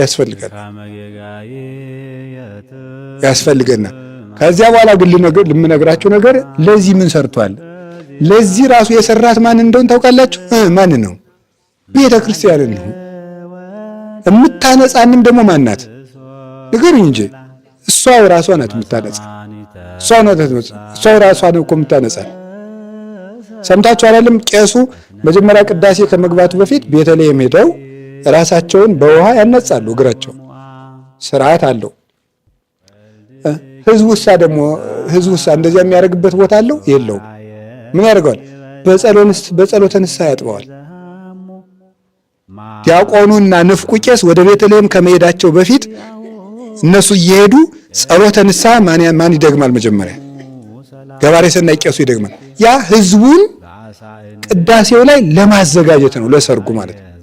ያስፈልገናል። ከዚያ በኋላ ግን ልምነግራችሁ ነገር ለዚህ ምን ሰርቷል? ለዚህ ራሱ የሰራት ማን እንደሆነ ታውቃላችሁ? ማን ነው? ቤተ ክርስቲያንን ነው። የምታነጻንም ደግሞ ማን ናት? ንገሩኝ እንጂ እሷው ራሷ ናት የምታነጻ። እሷው ራሷ ነው እኮ የምታነጻ። ሰምታችሁ አይደለም? ቄሱ መጀመሪያ ቅዳሴ ከመግባቱ በፊት ቤተልሔም ሄደው ራሳቸውን በውሃ ያነጻሉ። እግራቸው ስርዓት አለው። ህዝቡሳ እንደዚያ የሚያደርግበት ቦታ አለው የለውም? ምን ያደርገዋል? በጸሎተ ንስሐ ያጥበዋል። ዲያቆኑና ንፍቁ ቄስ ወደ ቤተልሔም ከመሄዳቸው በፊት እነሱ እየሄዱ ጸሎተ ንስሐ ማን ይደግማል? መጀመሪያ ገባሬ ሰናይ ቄሱ ይደግማል። ያ ህዝቡን ቅዳሴው ላይ ለማዘጋጀት ነው፣ ለሰርጉ ማለት ነው።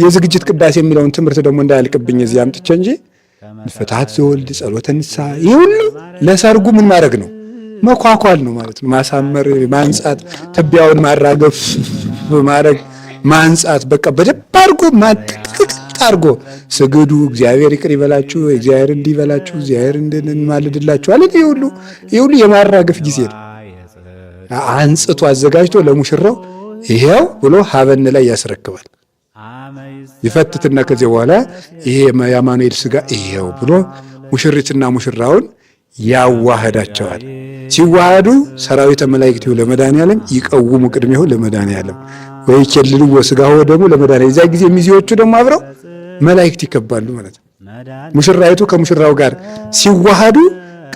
የዝግጅት ቅዳሴ የሚለውን ትምህርት ደግሞ እንዳያልቅብኝ እዚህ አምጥቼ እንጂ ፍትሐት ዘወልድ ጸሎተ ንስሐ ይህ ሁሉ ለሰርጉ ምን ማድረግ ነው? መኳኳል ነው ማለት ነው። ማሳመር፣ ማንጻት፣ ትቢያውን ማራገፍ ማድረግ፣ ማንጻት፣ በቃ በደንብ አድርጎ ማጥቅቅ አድርጎ ስግዱ፣ እግዚአብሔር ይቅር ይበላችሁ፣ እግዚአብሔር እንዲበላችሁ፣ እግዚአብሔር እንድንማልድላችሁ አለ። ይህ ሁሉ የማራገፍ ጊዜ ነው። አንጽቶ አዘጋጅቶ ለሙሽራው ይሄው ብሎ ሀበን ላይ ያስረክባል። ይፈትትና ከዚህ በኋላ ይሄ የአማኑኤል ሥጋ ይሄው ብሎ ሙሽሪትና ሙሽራውን ያዋህዳቸዋል። ሲዋሃዱ ሰራዊተ መላእክት ለመድኃኔዓለም ይቀውሙ ቅድሜሁ ለመድኃኔዓለም ወይ ከልሉ ወሥጋሁ ደግሞ ለመድኃኔዓለም። እዚያ ጊዜ ሚዜዎቹ ደግሞ አብረው መላእክት ይከባሉ ማለት ነው። ሙሽራይቱ ከሙሽራው ጋር ሲዋሃዱ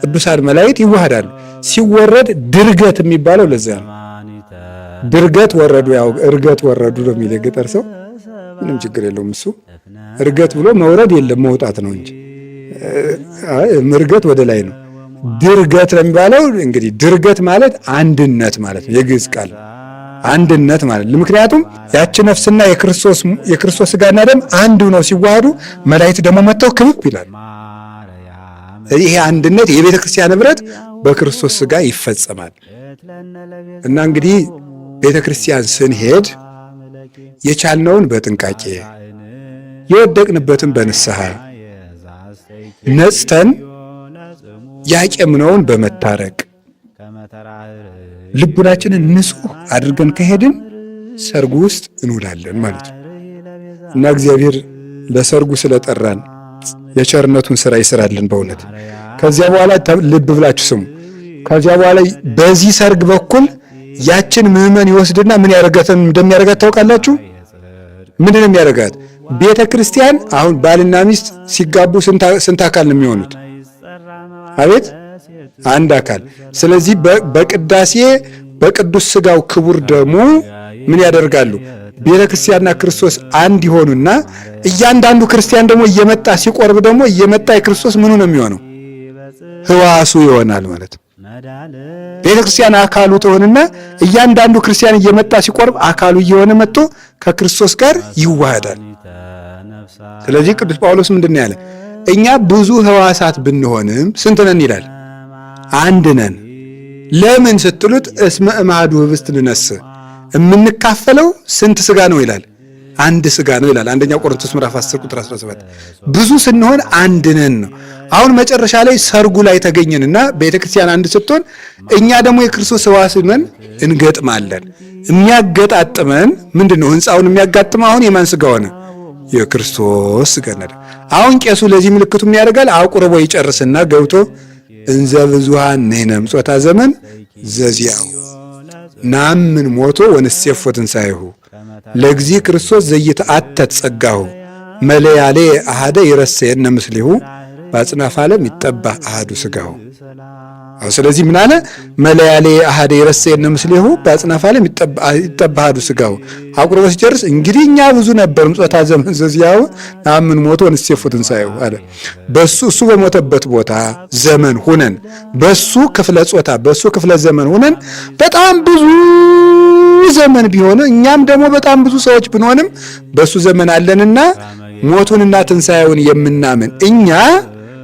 ቅዱሳን መላእክት ይዋሃዳሉ። ሲወረድ ድርገት የሚባለው ለዚያ ነው። ድርገት ወረዱ፣ ያው እርገት ወረዱ ነው የሚል የገጠር ሰው። ምንም ችግር የለውም እሱ። እርገት ብሎ መውረድ የለም መውጣት ነው እንጂ እርገት ወደ ላይ ነው። ድርገት ነው የሚባለው። እንግዲህ ድርገት ማለት አንድነት ማለት ነው፣ የግዕዝ ቃል አንድነት ማለት ነው። ምክንያቱም ያቺ ነፍስና የክርስቶስ ሥጋና ደም አንድ ነው ሲዋሃዱ፣ መላእክት ደግሞ መጥተው ክብብ ይላሉ። ይሄ አንድነት የቤተ ክርስቲያን ኅብረት በክርስቶስ ሥጋ ይፈጸማል። እና እንግዲህ ቤተ ክርስቲያን ስንሄድ የቻልነውን በጥንቃቄ የወደቅንበትን በንስሐ ነጽተን ያቄምነውን በመታረቅ ልቡናችንን ንጹሕ አድርገን ከሄድን ሰርጉ ውስጥ እንውላለን ማለት ነው። እና እግዚአብሔር ለሰርጉ ስለጠራን የቸርነቱን ሥራ ይስራልን በእውነት። ከዚያ በኋላ ልብ ብላችሁ ስሙ። ከዚያ በኋላ በዚህ ሰርግ በኩል ያችን ምዕመን ይወስድና ምን እንደሚያደርጋት ታውቃላችሁ? ምንድን ነው የሚያደርጋት? ቤተ ክርስቲያን አሁን ባልና ሚስት ሲጋቡ ስንት አካል ነው የሚሆኑት? አቤት አንድ አካል። ስለዚህ በቅዳሴ በቅዱስ ሥጋው ክቡር ደሙ ምን ያደርጋሉ? ቤተ ክርስቲያንና ክርስቶስ አንድ ይሆኑና እያንዳንዱ ክርስቲያን ደግሞ እየመጣ ሲቆርብ ደግሞ እየመጣ የክርስቶስ ምኑ ነው የሚሆነው? ሕዋሱ ይሆናል ማለት ነው። ቤተ ክርስቲያን አካሉ ትሆንና እያንዳንዱ ክርስቲያን እየመጣ ሲቆርብ አካሉ እየሆነ መጥቶ ከክርስቶስ ጋር ይዋሃዳል። ስለዚህ ቅዱስ ጳውሎስ ምንድን ነው ያለ? እኛ ብዙ ሕዋሳት ብንሆንም ስንት ነን ይላል? አንድ ነን። ለምን ስትሉት እስመ እምአሐዱ ኅብስት ንነሥእ፣ የምንካፈለው ስንት ሥጋ ነው ይላል? አንድ ሥጋ ነው ይላል። አንደኛ ቆሮንቶስ ምዕራፍ 10 ቁጥር 17። ብዙ ስንሆን አንድ ነን ነው። አሁን መጨረሻ ላይ ሰርጉ ላይ ተገኘንና ቤተክርስቲያን አንድ ስትሆን እኛ ደግሞ የክርስቶስ ሕዋስ ነን፣ እንገጥማለን። የሚያገጣጥመን ምንድነው? ሕንፃውን የሚያጋጥመው አሁን የማን ሥጋ ሆነ? የክርስቶስ ሥጋ ነው። አሁን ቄሱ ለዚህ ምልክቱ ያደርጋል። አቁርቦ ይጨርስና ገብቶ እንዘ ብዙኃን ንሕነ እምጾታ ዘመን ዘዚአሁ ናምን ሞቶ ወንሴፎ ትንሣኤሁ ለእግዚእ ክርስቶስ ዘይትአተት ጸጋሁ መለያሌ አሐደ ይረሴየነ ምስሌሁ በአጽናፈ ዓለም ይጠባህ አሐዱ ሥጋሁ። ስለዚህ ምን አለ? መለያሌ አሐደ ይረሴየነ ምስሌሁ በአጽናፈ ዓለም ይጠባህ አሐዱ ሥጋሁ። አቁርቦ ሲጨርስ እንግዲህ እኛ ብዙ ነበር እምጾታ ዘመን ዘዚአሁ ናምን ሞቶ ወንሴፎ ትንሣኤሁ አለ። እሱ በሞተበት ቦታ ዘመን ሁነን በሱ ክፍለ ጾታ በሱ ክፍለ ዘመን ሁነን በጣም ብዙ ዘመን ቢሆን እኛም ደግሞ በጣም ብዙ ሰዎች ብንሆንም በሱ ዘመን አለንና ሞቱንና ትንሣኤውን የምናምን እኛ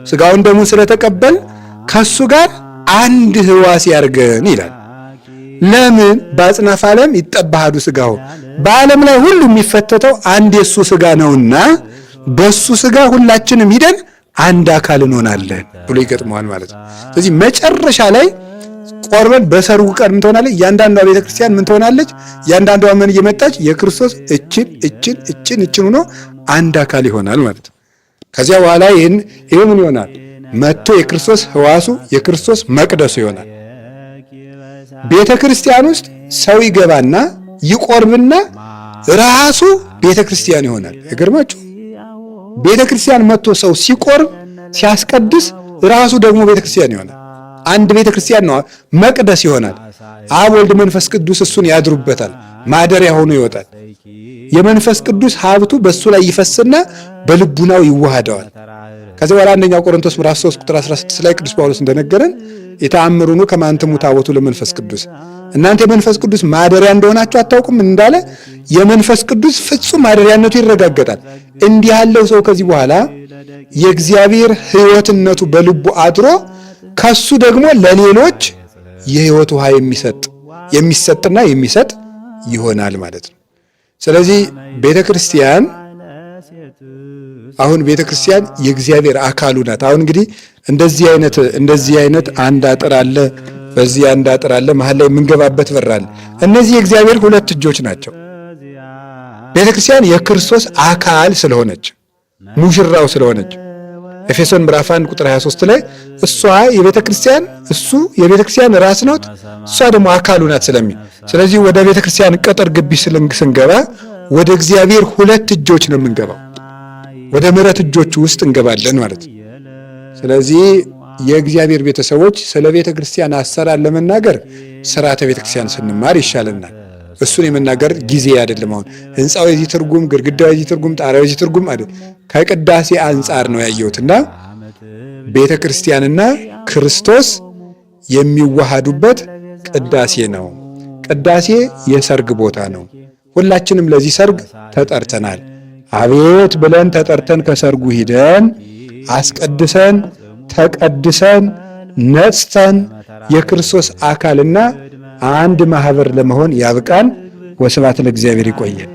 ሥጋውን ደግሞ ስለተቀበል ከሱ ጋር አንድ ሕዋስ ያርገን ይላል። ለምን? በአጽናፈ ዓለም ይጠባህ አሐዱ ሥጋሁ። በዓለም ላይ ሁሉ የሚፈተተው አንድ የሱ ሥጋ ነውና በሱ ሥጋ ሁላችንም ሂደን አንድ አካል እንሆናለን ብሎ ይገጥመዋል ማለት ነው። ስለዚህ መጨረሻ ላይ ቆርበን በሰርጉ ቀን ምን ትሆናለች? እያንዳንዷ ቤተ ክርስቲያን ምን ትሆናለች? እያንዳንዷ ምን እየመጣች የክርስቶስ እችን ሆኖ አንድ አካል ይሆናል ማለት ነው። ከዚያ በኋላ ይሄ ምን ይሆናል? መጥቶ የክርስቶስ ሕዋሱ የክርስቶስ መቅደሱ ይሆናል። ቤተ ክርስቲያን ውስጥ ሰው ይገባና ይቆርብና ራሱ ቤተ ክርስቲያን ይሆናል። ይገርማችሁ። ቤተ ክርስቲያን መጥቶ ሰው ሲቆርብ ሲያስቀድስ ራሱ ደግሞ ቤተ ክርስቲያን ይሆናል። አንድ ቤተ ክርስቲያን ነው፣ መቅደስ ይሆናል። አብ ወልድ መንፈስ ቅዱስ እሱን ያድሩበታል፣ ማደሪያ ሆኖ ይወጣል። የመንፈስ ቅዱስ ሀብቱ በእሱ ላይ ይፈስና በልቡናው ይዋሃደዋል። ከዚህ በኋላ አንደኛ ቆሮንቶስ ምዕራፍ 3 ቁጥር 16 ላይ ቅዱስ ጳውሎስ እንደነገረን የተአምሩኑ ከመ አንትሙ ታቦቱ ለመንፈስ ቅዱስ፣ እናንተ የመንፈስ ቅዱስ ማደሪያ እንደሆናችሁ አታውቁም እንዳለ የመንፈስ ቅዱስ ፍጹም ማደሪያነቱ ይረጋገጣል። እንዲህ ያለው ሰው ከዚህ በኋላ የእግዚአብሔር ሕይወትነቱ በልቡ አድሮ ከሱ ደግሞ ለሌሎች የሕይወት ውሃ የሚሰጥና የሚሰጥ ይሆናል ማለት ነው። ስለዚህ ቤተክርስቲያን የእግዚአብሔር አካሉ ናት። አሁን እንግዲህ እንደዚህ አይነት አንድ አጥር አለ፣ በዚህ አንድ አጥር አለ፣ መሀል ላይ የምንገባበት በር አለ። እነዚህ የእግዚአብሔር ሁለት እጆች ናቸው። ቤተክርስቲያን የክርስቶስ አካል ስለሆነች ሙሽራው ስለሆነች ኤፌሶን ምዕራፍ 1 ቁጥር 23 ላይ እሱ የቤተክርስቲያን ራስ ናት፣ እሷ ደግሞ አካሉ ናት ስለሚል፣ ስለዚህ ወደ ቤተክርስቲያን ቅጥር ግቢ ስንገባ ወደ እግዚአብሔር ሁለት እጆች ነው የምንገባው። ወደ ምሕረት እጆቹ ውስጥ እንገባለን ማለት ነው። ስለዚህ የእግዚአብሔር ቤተሰቦች ስለ ቤተክርስቲያን አሰራር ለመናገር ሥርዓተ ቤተክርስቲያን ስንማር ይሻለናል። እሱን የመናገር ጊዜ አይደለም። አሁን ህንፃው የዚህ ትርጉም፣ ግድግዳው የዚህ ትርጉም፣ ጣሪያው የዚህ ትርጉም አይደል። ከቅዳሴ አንጻር ነው ያየሁትና ቤተ ክርስቲያንና ክርስቶስ የሚዋሃዱበት ቅዳሴ ነው። ቅዳሴ የሰርግ ቦታ ነው። ሁላችንም ለዚህ ሰርግ ተጠርተናል። አቤት ብለን ተጠርተን ከሰርጉ ሂደን አስቀድሰን ተቀድሰን ነጽተን የክርስቶስ አካልና አንድ ማህበር ለመሆን ያብቃን። ወስብሐት ለእግዚአብሔር። ይቆየን።